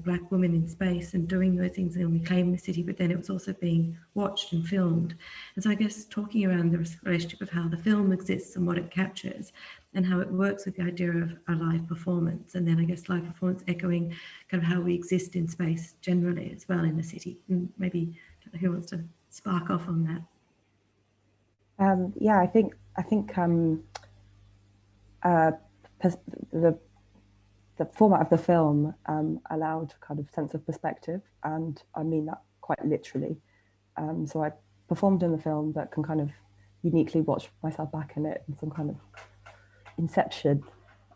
Black woman in space and doing those things and reclaiming the city, but then it was also being watched and filmed. And so I guess talking around the relationship of how the film exists and what it captures and how it works with the idea of a live performance, and then I guess live performance echoing kind of how we exist in space generally as well in the city. And maybe who wants to spark off on that? Yeah, I think the format of the film allowed kind of sense of perspective, and I mean that quite literally. So I performed in the film, but can kind of uniquely watch myself back in it in some kind of inception.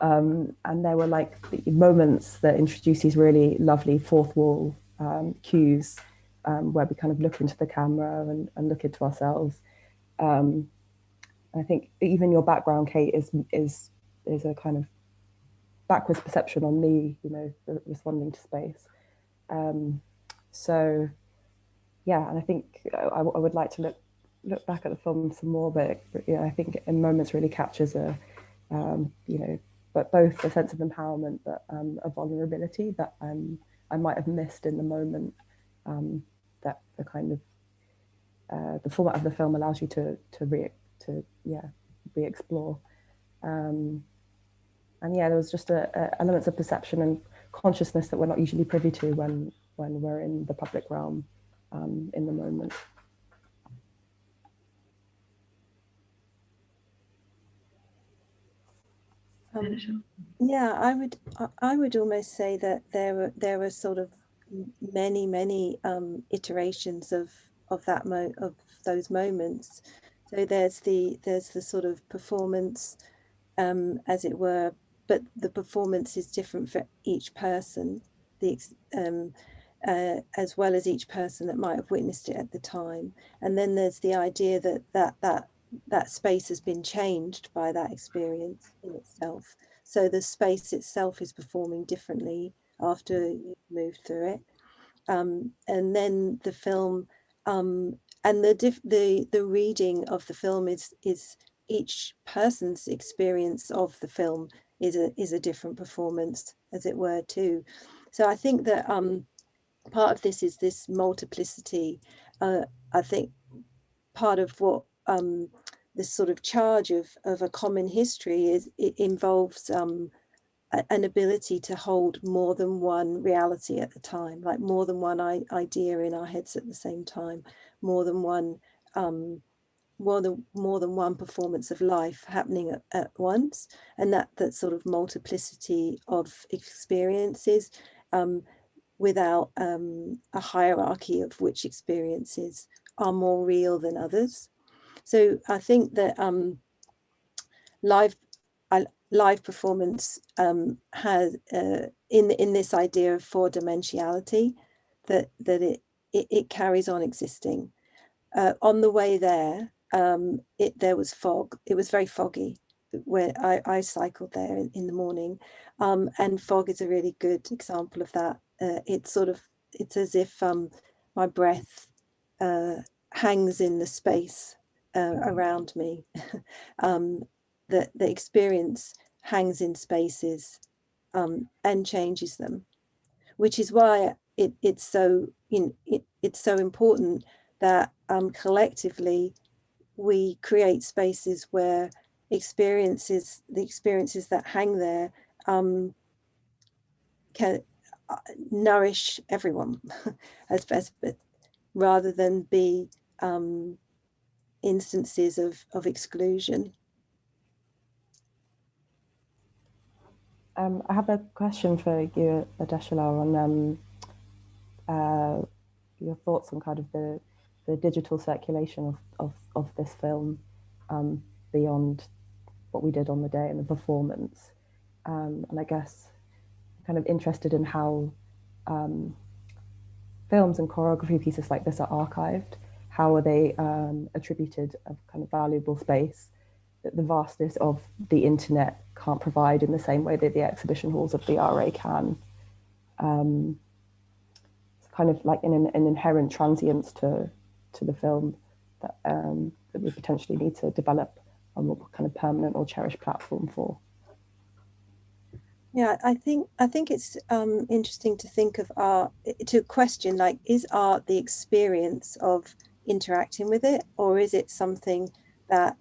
And there were like the moments that introduce these really lovely fourth wall cues where we kind of look into the camera and look into ourselves. I think even your background, Kate, is a kind of backwards perception on me, responding to space. So yeah, and I think I would like to look back at the film some more, but I think in moments really captures but both a sense of empowerment, but a vulnerability that I might have missed in the moment. That the kind of the format of the film allows you to re-explore. And yeah, there was just elements of perception and consciousness that we're not usually privy to when we're in the public realm in the moment. Yeah, I would almost say that there were sort of many iterations of those moments. So there's the sort of performance, as it were, but the performance is different for each person, as well as each person that might have witnessed it at the time. And then there's the idea that space has been changed by that experience in itself. So the space itself is performing differently after you've moved through it. And then the film, and the reading of the film is each person's experience of the film is a different performance, as it were, too. So I think that part of this is this multiplicity. I think part of what this sort of charge of a common history is, it involves an ability to hold more than one reality at the time, like more than one idea in our heads at the same time, more than one performance of life happening at once, and that sort of multiplicity of experiences, without a hierarchy of which experiences are more real than others. So I think that live performance has in this idea of four-dimensionality, that it carries on existing. On the way there, there was fog. It was very foggy where I cycled there in the morning, and fog is a really good example of that. It's as if my breath hangs in the space around me. The experience hangs in spaces and changes them, which is why it's so important that collectively we create spaces where the experiences that hang there can nourish everyone, as rather than be instances of exclusion. I have a question for you, Adesola, on your thoughts on kind of the digital circulation of this film beyond what we did on the day and the performance. And I guess I'm kind of interested in how films and choreography pieces like this are archived. How are they attributed a kind of valuable space that the vastness of the internet can't provide in the same way that the exhibition halls of the RA can? It's kind of like an inherent transience to the film that we potentially need to develop a more kind of permanent or cherished platform for. Yeah, I think it's interesting to think of art, to question, like, is art the experience of interacting with it, or is it something that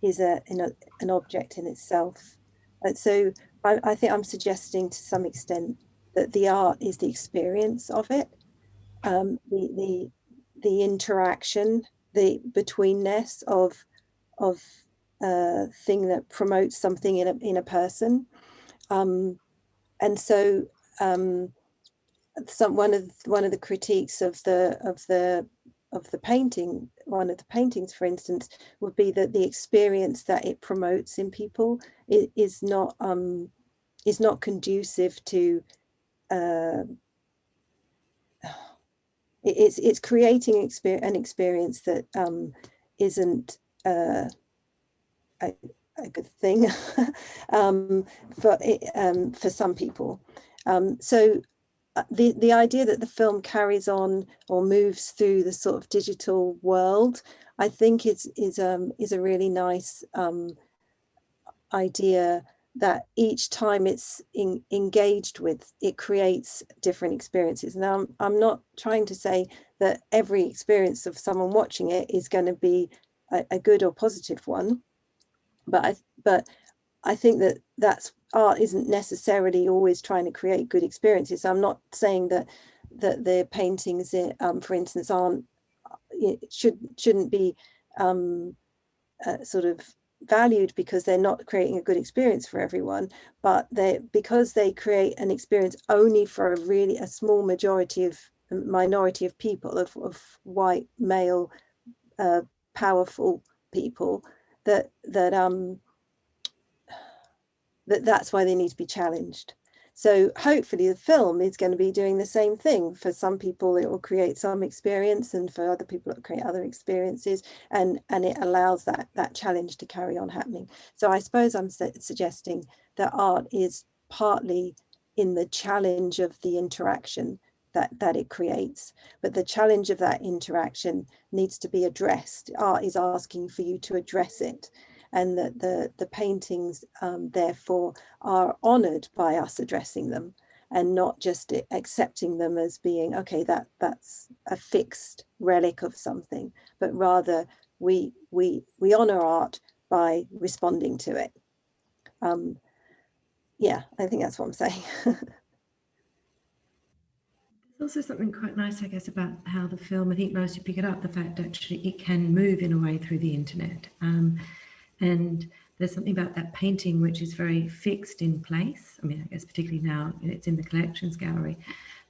is an object in itself? And so I think I'm suggesting to some extent that the art is the experience of it, the interaction, the betweenness of thing that promotes something in a person. And so one of the critiques of the painting, one of the paintings, for instance, would be that the experience that it promotes in people is not conducive to it's creating an experience that isn't a good thing for some people. So the idea that the film carries on or moves through the sort of digital world, I think is a really nice idea, that each time it's engaged with, it creates different experiences. Now, I'm not trying to say that every experience of someone watching it is going to be a good or positive one, but I think that's art isn't necessarily always trying to create good experiences. I'm not saying that the paintings, for instance, shouldn't be sort of valued because they're not creating a good experience for everyone, but because they create an experience only for a small minority of people, of white male powerful people, that's why they need to be challenged. So hopefully the film is going to be doing the same thing. For some people it will create some experience, and for other people it will create other experiences, and it allows that challenge to carry on happening. So I suppose I'm suggesting that art is partly in the challenge of the interaction that it creates, but the challenge of that interaction needs to be addressed. Art is asking for you to address it, and that the paintings therefore are honoured by us addressing them, and not just accepting them as being, okay, that's a fixed relic of something, but rather we honour art by responding to it. Yeah, I think that's what I'm saying. There's also something quite nice, I guess, about how the film, I think most you pick it up, the fact that actually it can move in a way through the internet. And there's something about that painting which is very fixed in place. I mean, I guess particularly now it's in the collections gallery.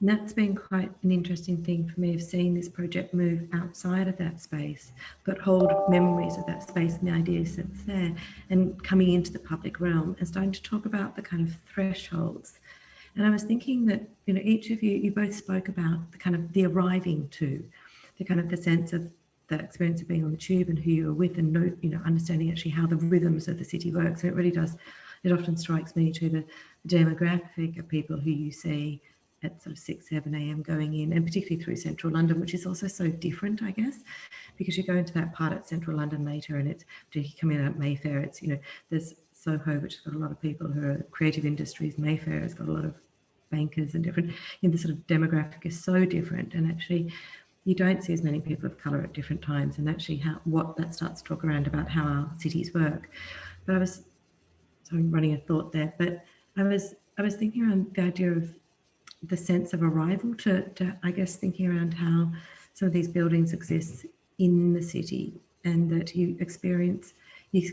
And that's been quite an interesting thing for me, of seeing this project move outside of that space, but hold memories of that space and the ideas that's there, and coming into the public realm and starting to talk about the kind of thresholds. And I was thinking that, you know, each of you both spoke about the kind of the arriving to, the kind of the sense of the experience of being on the tube and who you were with, and know, you know, understanding actually how the rhythms of the city works. And it really does, it often strikes me to the demographic of people who you see at sort of 6, 7 a.m. going in, and particularly through central London, which is also so different, I guess, because you go into that part at central London later, and it's particularly coming out of Mayfair, it's, you know, there's Soho, which has got a lot of people who are creative industries. Mayfair has got a lot of bankers and different, you know, the sort of demographic is so different, and actually you don't see as many people of colour at different times, and actually what that starts to talk around about how our cities work. But I'm running a thought there, but I was thinking around the idea of the sense of arrival to I guess thinking around how some of these buildings exist in the city, and that you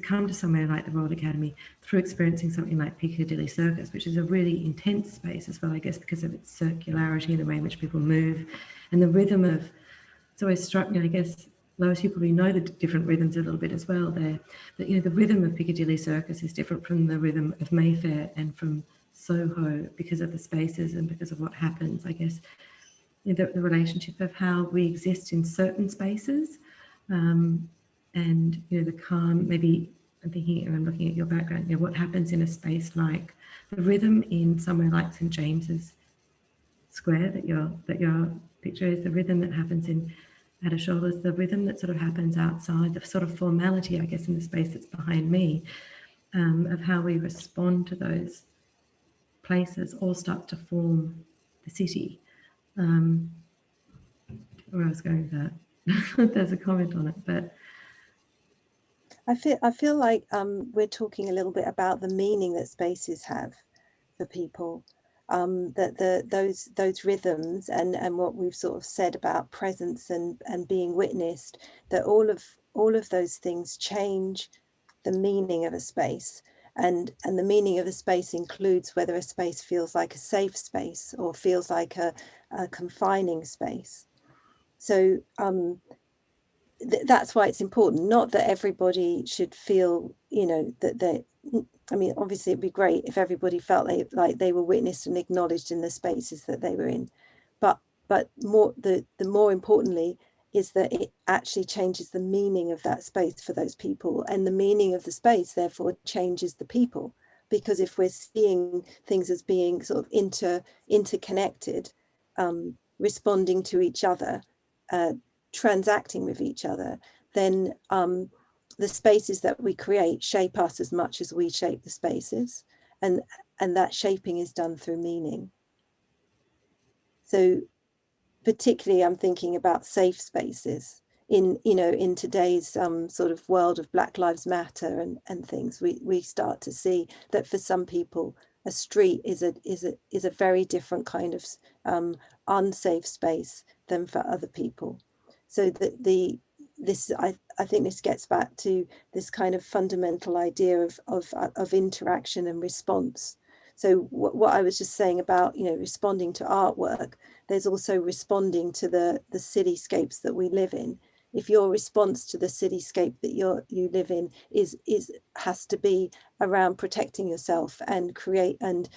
come to somewhere like the Royal Academy through experiencing something like Piccadilly Circus, which is a really intense space as well, I guess, because of its circularity and the way in which people move, and the rhythm of, it's always struck me, I guess, Lois, you probably know the different rhythms a little bit as well there, but, you know, the rhythm of Piccadilly Circus is different from the rhythm of Mayfair and from Soho, because of the spaces and because of what happens, I guess, you know, the relationship of how we exist in certain spaces, and, you know, the calm, maybe I'm thinking, and I'm looking at your background, you know, what happens in a space like the rhythm in somewhere like St. James's Square that your picture is, the rhythm that happens in Adesola, is the rhythm that sort of happens outside, the sort of formality, I guess, in the space that's behind me, of how we respond to those places all starts to form the city. Where I was going with that, there's a comment on it, but I feel like we're talking a little bit about the meaning that spaces have for people, that those rhythms and what we've sort of said about presence and being witnessed, that all of those things change the meaning of a space, and the meaning of a space includes whether a space feels like a safe space or feels like a confining space. So that's why it's important, not that everybody should feel, you know, that they, I mean, obviously it'd be great if everybody felt like they were witnessed and acknowledged in the spaces that they were in, but more the more importantly is that it actually changes the meaning of that space for those people, and the meaning of the space therefore changes the people, because if we're seeing things as being sort of interconnected, responding to each other, transacting with each other, then the spaces that we create shape us as much as we shape the spaces, and that shaping is done through meaning. So particularly I'm thinking about safe spaces in, you know, in today's sort of world of Black Lives Matter and things. We start to see that for some people a street is a very different kind of unsafe space than for other people. So that I think this gets back to this kind of fundamental idea of interaction and response. So what I was just saying about, you know, responding to artwork, there's also responding to the cityscapes that we live in. If your response to the cityscape that you live in has to be around protecting yourself and create and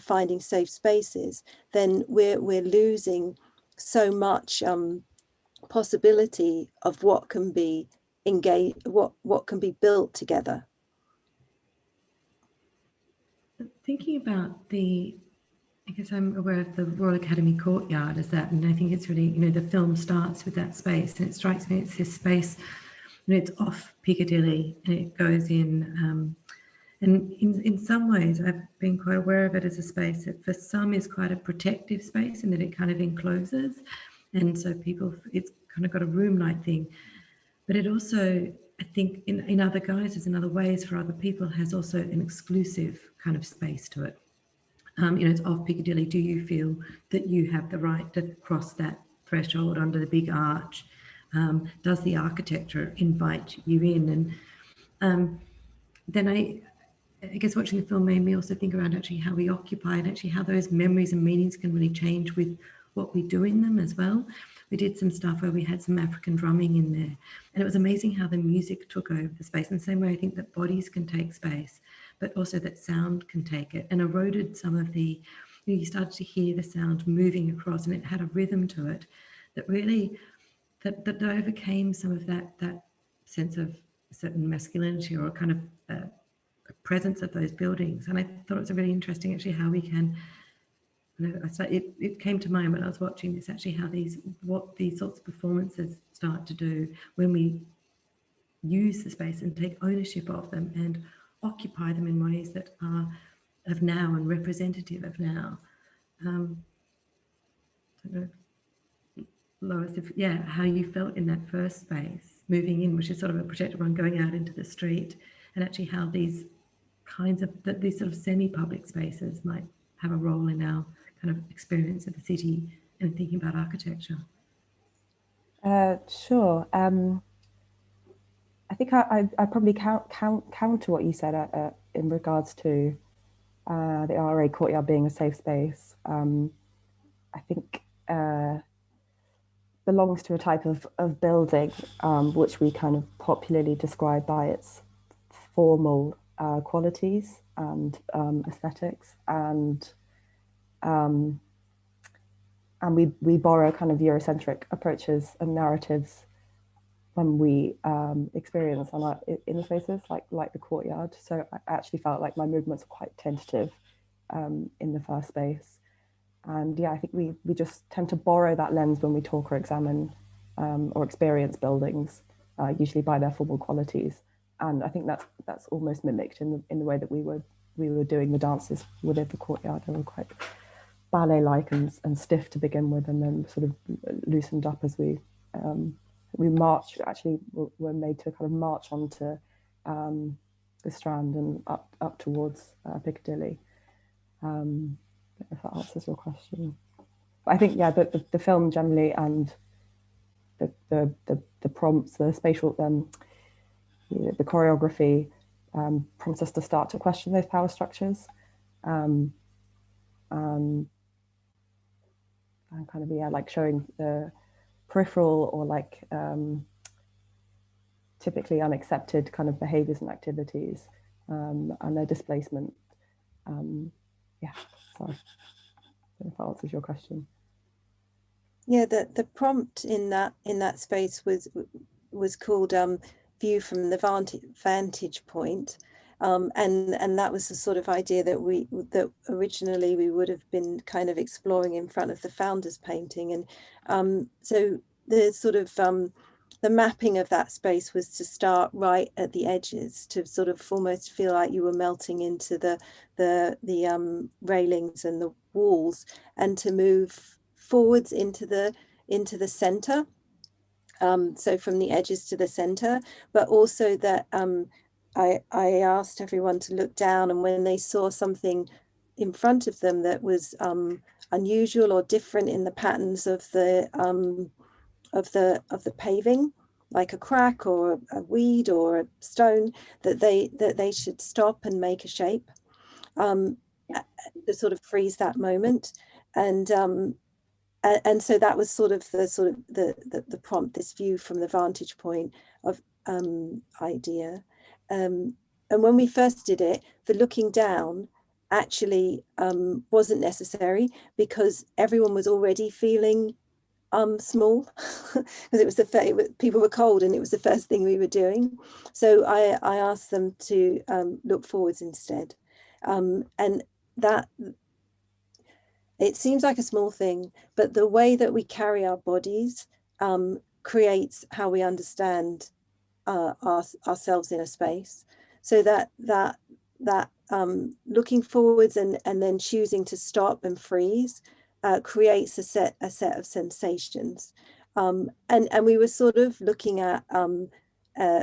finding safe spaces, then we're losing so much possibility of what can be engaged, what can be built together. Thinking about I guess I'm aware of the Royal Academy courtyard as that, and I think it's really, you know, the film starts with that space, and it strikes me it's this space and it's off Piccadilly, and it goes in. And in some ways, I've been quite aware of it as a space that for some is quite a protective space, in that it kind of encloses, and so people, it's kind of got a room-like thing. But it also, I think, in other guises, in other ways, for other people, has also an exclusive kind of space to it. It's off Piccadilly. Do you feel that you have the right to cross that threshold under the big arch? Does the architecture invite you in? And then I guess watching the film made me also think around actually how we occupy, and actually how those memories and meanings can really change with what we do in them as well. We did some stuff where we had some African drumming in there, and it was amazing how the music took over the space. In the same way, I think that bodies can take space, but also that sound can take it, and eroded some of the, you started to hear the sound moving across, and it had a rhythm to it that really, that overcame some of that sense of certain masculinity, or kind of presence of those buildings. And I thought it was really interesting actually how we can, it came to mind when I was watching this, actually how what these sorts of performances start to do when we use the space and take ownership of them and occupy them in ways that are of now and representative of now. I don't know, Lois, how you felt in that first space, moving in, which is sort of a protected one, going out into the street, and actually how these these sort of semi-public spaces might have a role in our kind of experience of the city and thinking about architecture. Sure. I think I probably counter what you said in regards to the RA courtyard being a safe space. I think belongs to a type of building which we kind of popularly describe by its formal qualities and aesthetics, and we borrow kind of Eurocentric approaches and narratives when we experience in the spaces like the courtyard. So I actually felt like my movements were quite tentative in the first space. And yeah, I think we just tend to borrow that lens when we talk or examine or experience buildings, usually by their formal qualities. And I think that's almost mimicked in the way that we were doing the dances within the courtyard. They were quite ballet-like and stiff to begin with, and then sort of loosened up as we marched. Actually, were made to kind of march onto the Strand and up towards Piccadilly. If that answers your question. But I think the film generally, and the prompts, the spatial, the choreography prompts us to start to question those power structures, and kind of like showing the peripheral or like typically unaccepted kind of behaviors and activities and their displacement. Sorry, if that answers your question. Yeah, the prompt in that space was called view from the vantage point, and that was the sort of idea that originally we would have been kind of exploring in front of the founder's painting. And so the sort of the mapping of that space was to start right at the edges, to sort of almost feel like you were melting into the railings and the walls, and to move forwards into the center. So from the edges to the center, but also that I asked everyone to look down, and when they saw something in front of them that was unusual or different in the patterns of the paving, like a crack or a weed or a stone, that they should stop and make a shape, to sort of freeze that moment. And so that was sort of the prompt, this view from the vantage point of idea. And when we first did it, the looking down actually wasn't necessary, because everyone was already feeling small, because people were cold and it was the first thing we were doing. So I asked them to look forwards instead, and that, it seems like a small thing, but the way that we carry our bodies creates how we understand ourselves in a space. So that looking forwards and then choosing to stop and freeze creates a set of sensations. And we were sort of looking at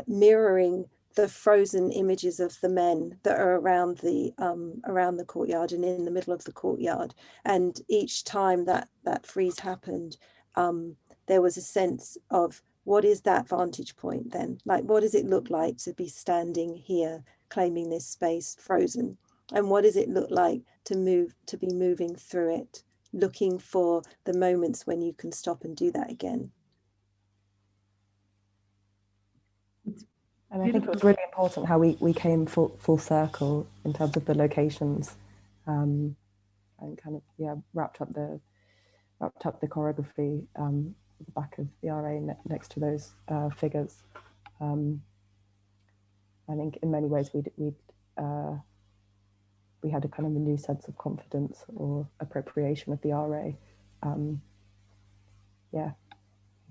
mirroring the frozen images of the men that are around the courtyard and in the middle of the courtyard. And each time that freeze happened, there was a sense of, what is that vantage point then? Like, what does it look like to be standing here, claiming this space frozen? And what does it look like to be moving through it, looking for the moments when you can stop and do that again? And I think it was really important how we came full circle in terms of the locations, and kind of wrapped up the choreography at the back of the RA next to those figures. I think in many ways we had a kind of a new sense of confidence or appropriation of the RA. It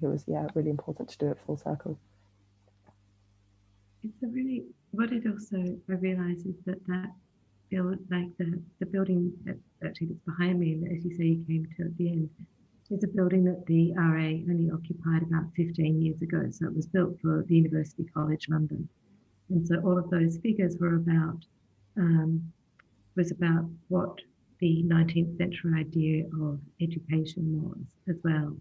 was really important to do it full circle. It's a really, what it also, I realise is that build, like the building that actually that's behind me, and as you say, you came to at the end, is a building that the RA only occupied about 15 years ago. So it was built for the University College London. And so all of those figures were about, what the 19th century idea of education was as well.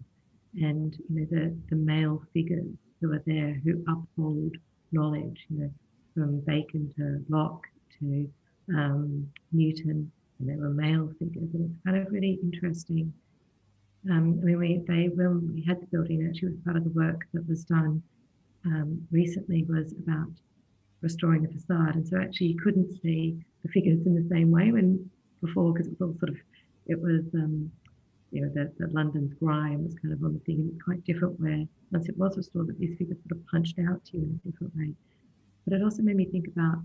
And, the male figures who are there who uphold knowledge, from Bacon to Locke to Newton, and they were male figures. And it's kind of really interesting. When we had the building, actually was part of the work that was done recently was about restoring the facade. And so actually you couldn't see the figures in the same way before, because it was all sort of, it was, the London's grime was kind of on the thing, and it's quite different where once it was restored, that these figures sort of punched out to you in a different way. But it also made me think about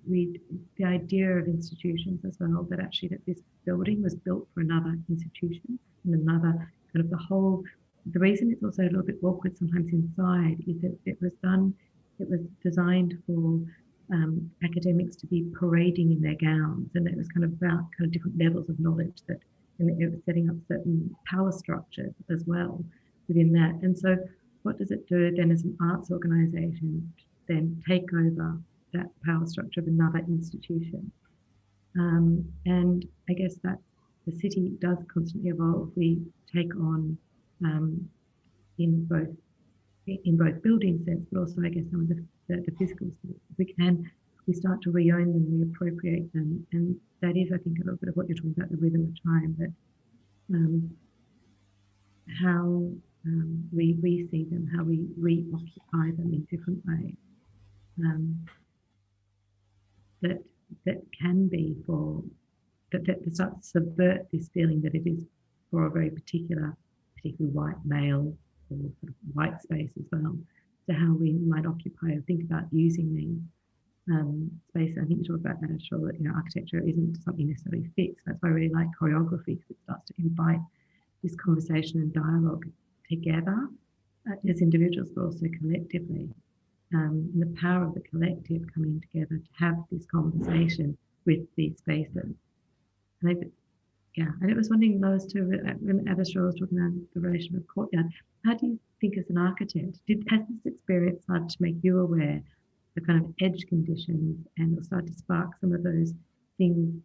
the idea of institutions as well, that actually that this building was built for another institution and another kind of the reason it's also a little bit awkward sometimes inside is that it was designed for academics to be parading in their gowns, and it was kind of about kind of different levels of knowledge and it was setting up certain power structures as well within that. And so what does it do then as an arts organisation to then take over that power structure of another institution? And I guess that the city does constantly evolve. We take on in both building sense, but also I guess some of the physical sense. We start to re-own them, we appropriate them, and that is, I think, a little bit of what you're talking about, the rhythm of time, that how we see them, how we reoccupy them in different ways. That can be that starts to subvert this feeling that it is for a very particularly white male or sort of white space as well, to how we might occupy or think about using these space. I think you talk about that, Adesola, that architecture isn't something necessarily fixed. That's why I really like choreography, because it starts to invite this conversation and dialogue together as individuals, but also collectively. And the power of the collective coming together to have this conversation with these spaces. And and it was wondering, Lois, too, when Adesola was talking about the relation of courtyard, how do you think as an architect, has this experience started to make you aware the kind of edge conditions and start to spark some of those things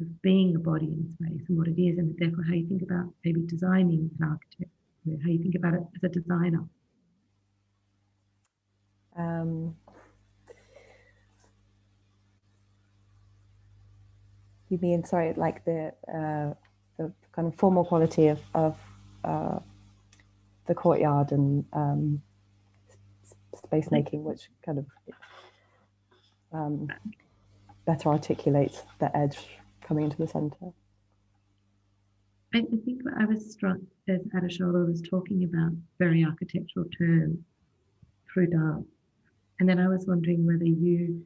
of being a body in space and what it is, and therefore how you think about maybe designing an architect, how you think about it as a designer? You mean, sorry, like the kind of formal quality of the courtyard and space making, which kind of better articulates the edge coming into the center? I think I was struck as Adesola was talking about very architectural terms through dance. And then I was wondering whether you,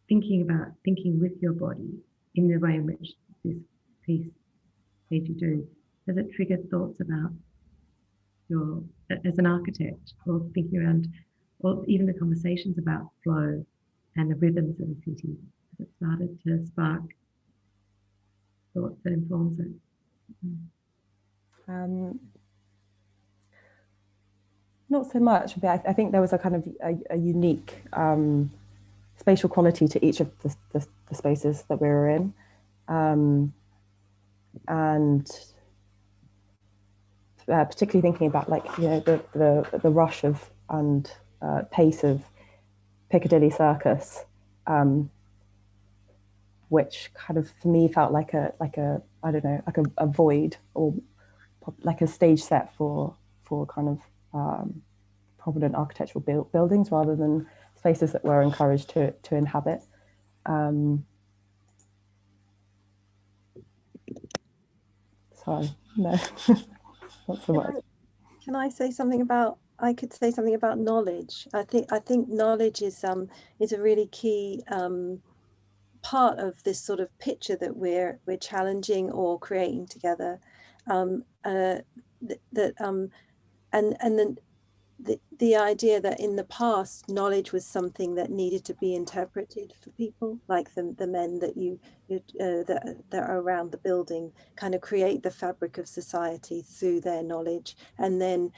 thinking with your body in the way in which this piece made you do, has it triggered thoughts about your, as an architect, or thinking around, or even the conversations about flow and the rhythms of the city, has it started to spark thought that informs it? Not so much, but I think there was a kind of a unique spatial quality to each of the spaces that we were in. And particularly thinking about, like, you know, the rush of and pace of Piccadilly Circus, which kind of for me felt like a I don't know, like a void, or like a stage set for kind of prominent architectural buildings rather than spaces that were encouraged to inhabit. Sorry, no, not so much. Can I say something about? I could say something about knowledge. I think knowledge is a really key part of this sort of picture that we're challenging or creating together. And then the idea that in the past knowledge was something that needed to be interpreted for people, like the men that that are around the building kind of create the fabric of society through their knowledge, and then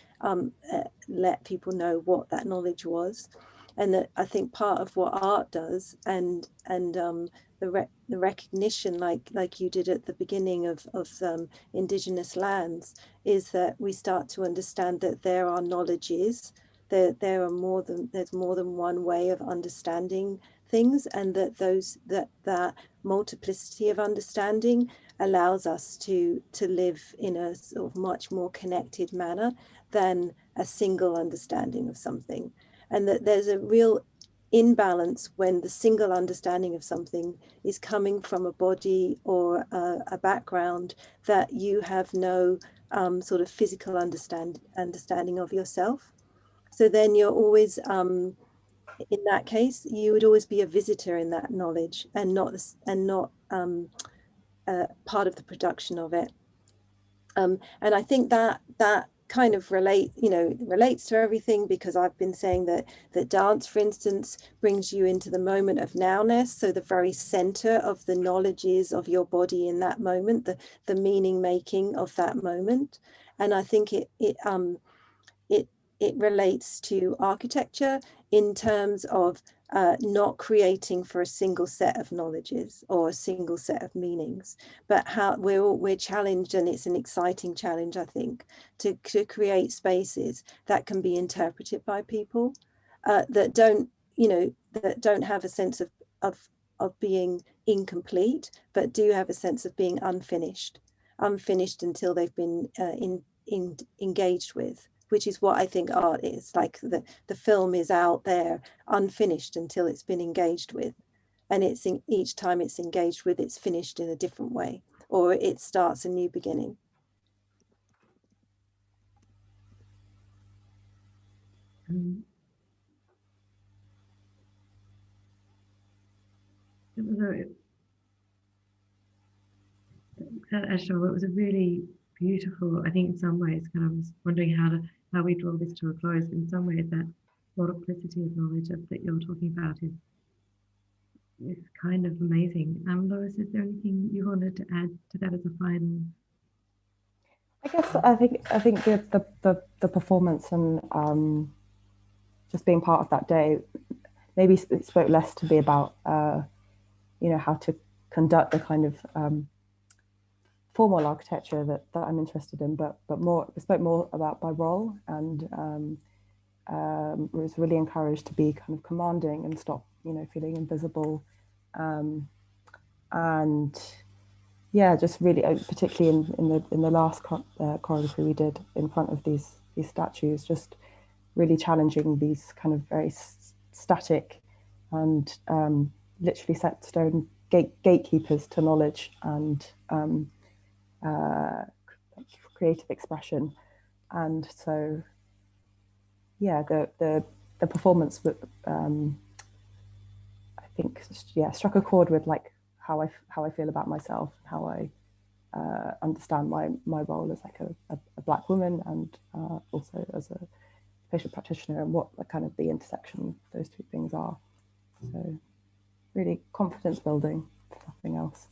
let people know what that knowledge was. And that I think part of what art does, and the recognition, like you did at the beginning of Indigenous lands, is that we start to understand that there are knowledges, there are there's more than one way of understanding things, and that that multiplicity of understanding allows us to live in a sort of much more connected manner than a single understanding of something. And that there's a real imbalance when the single understanding of something is coming from a body or a background that you have no sort of physical understanding of yourself. So then you're always, in that case, you would always be a visitor in that knowledge, and not part of the production of it. And I think that kind of relates to everything, because I've been saying that dance, for instance, brings you into the moment of nowness. So the very center of the knowledge is of your body in that moment, the meaning making of that moment. And I think it relates to architecture in terms of not creating for a single set of knowledges or a single set of meanings, but how we're challenged, and it's an exciting challenge, I think, to create spaces that can be interpreted by people that don't have a sense of being incomplete, but do have a sense of being unfinished until they've been engaged with, which is what I think art is. Like the film is out there unfinished until it's been engaged with. And each time it's engaged with, it's finished in a different way, or it starts a new beginning. Adesola, it was a really beautiful, I think in some ways, kind of was wondering how we draw this to a close. In some ways, that multiplicity of knowledge that you're talking about is kind of amazing. Lois, is there anything you wanted to add to that as a final? I guess I think the performance and just being part of that day maybe it spoke less to me about how to conduct the kind of formal architecture that I'm interested in, but it spoke more about my role, and was really encouraged to be kind of commanding and stop feeling invisible, and yeah, just really particularly in the last choreography we did in front of these statues, just really challenging these kind of very static and literally set stone gatekeepers to knowledge and creative expression. And so yeah, the performance I think struck a chord with like how I feel about myself, how I understand my role as like a Black woman, and also as a patient practitioner, and what kind of the intersection of those two things are. So really confidence building, if nothing else.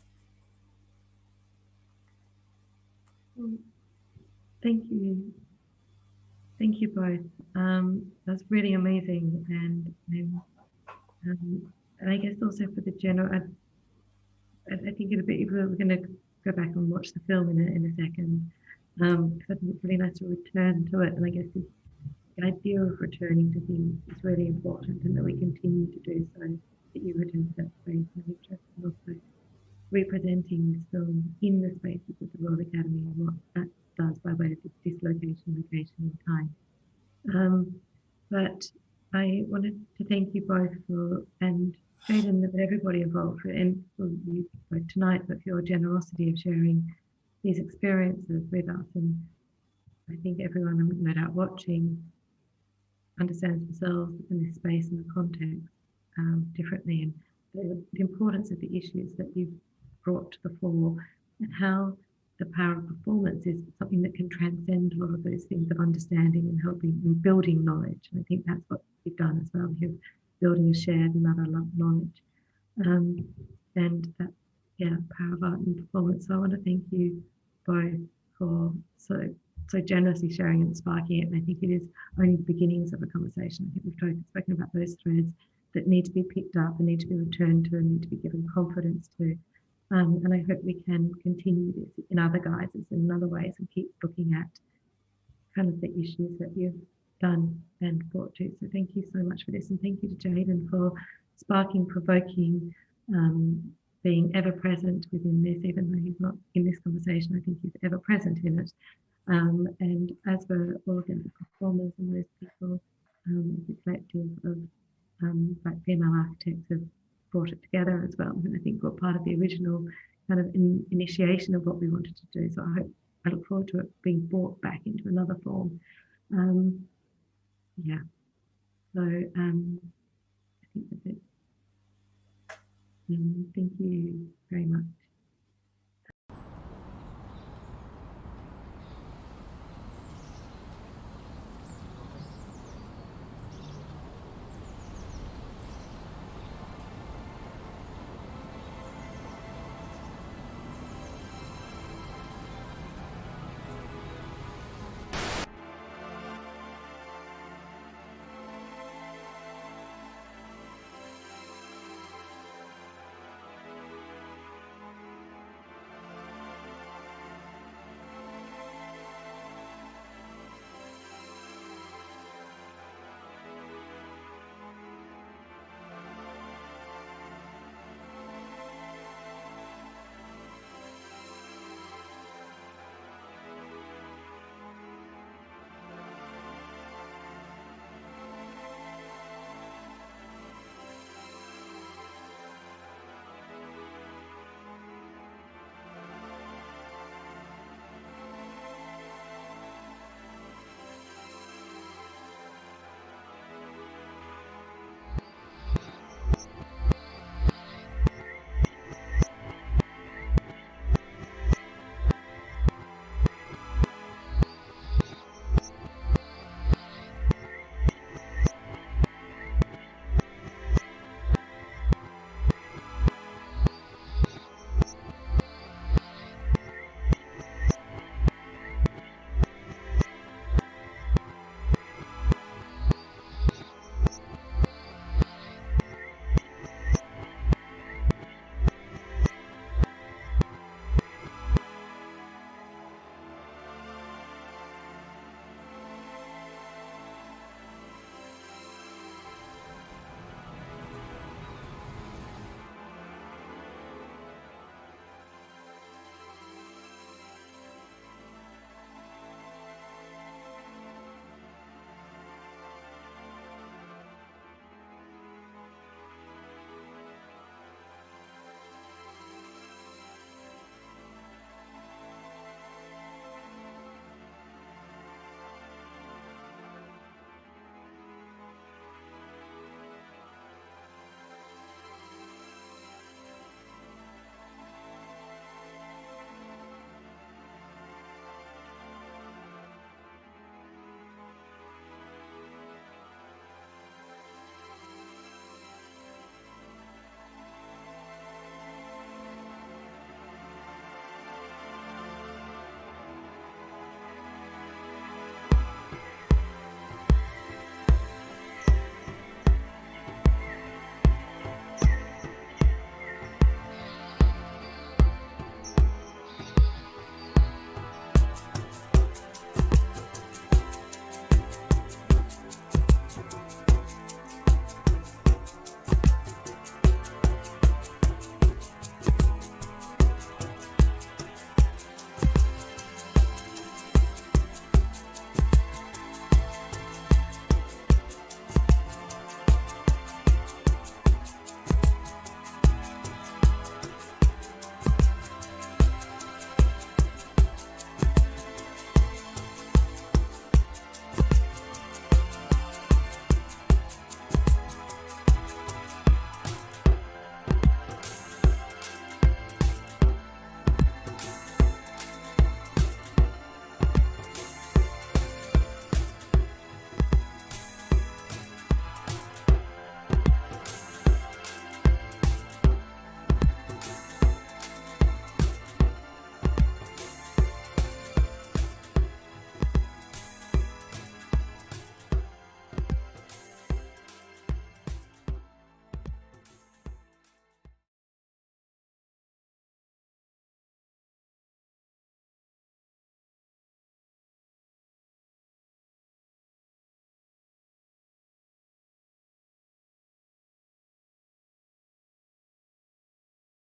Thank you. Thank you both. That's really amazing. And I guess also for the general, I think we're going to go back and watch the film in a second. Because I think it's really nice to return to it. And I guess the idea of returning to things is really important, and that we continue to do so, that you return to that space of interest, and also representing this film in the spaces of the Royal Academy and what that does by way of this dislocation, location and time. But I wanted to thank you both and Jayden, and everybody involved, and for you both tonight, but for your generosity of sharing these experiences with us. And I think everyone, no doubt, watching understands themselves in this space and the context differently, and the importance of the issues that you've brought to the fore, and how the power of performance is something that can transcend a lot of those things of understanding and helping and building knowledge. And I think that's what you've done as well. You're building a shared and other knowledge. And that, power of art and performance. So I want to thank you both for so generously sharing and sparking it. And I think it is only the beginnings of a conversation. I think we've spoken about those threads that need to be picked up and need to be returned to and need to be given confidence to. And I hope we can continue this in other guises and in other ways, and keep looking at kind of the issues that you've done and brought to. So thank you so much for this, and thank you to Jayden for sparking, provoking, being ever present within this, even though he's not in this conversation. I think he's ever present in it. And as for all of the other performers and those people, the collective of Black female architects have brought it together as well. And I think we're part of the original kind of initiation of what we wanted to do. So I look forward to it being brought back into another form. So I think that's it. Thank you very much.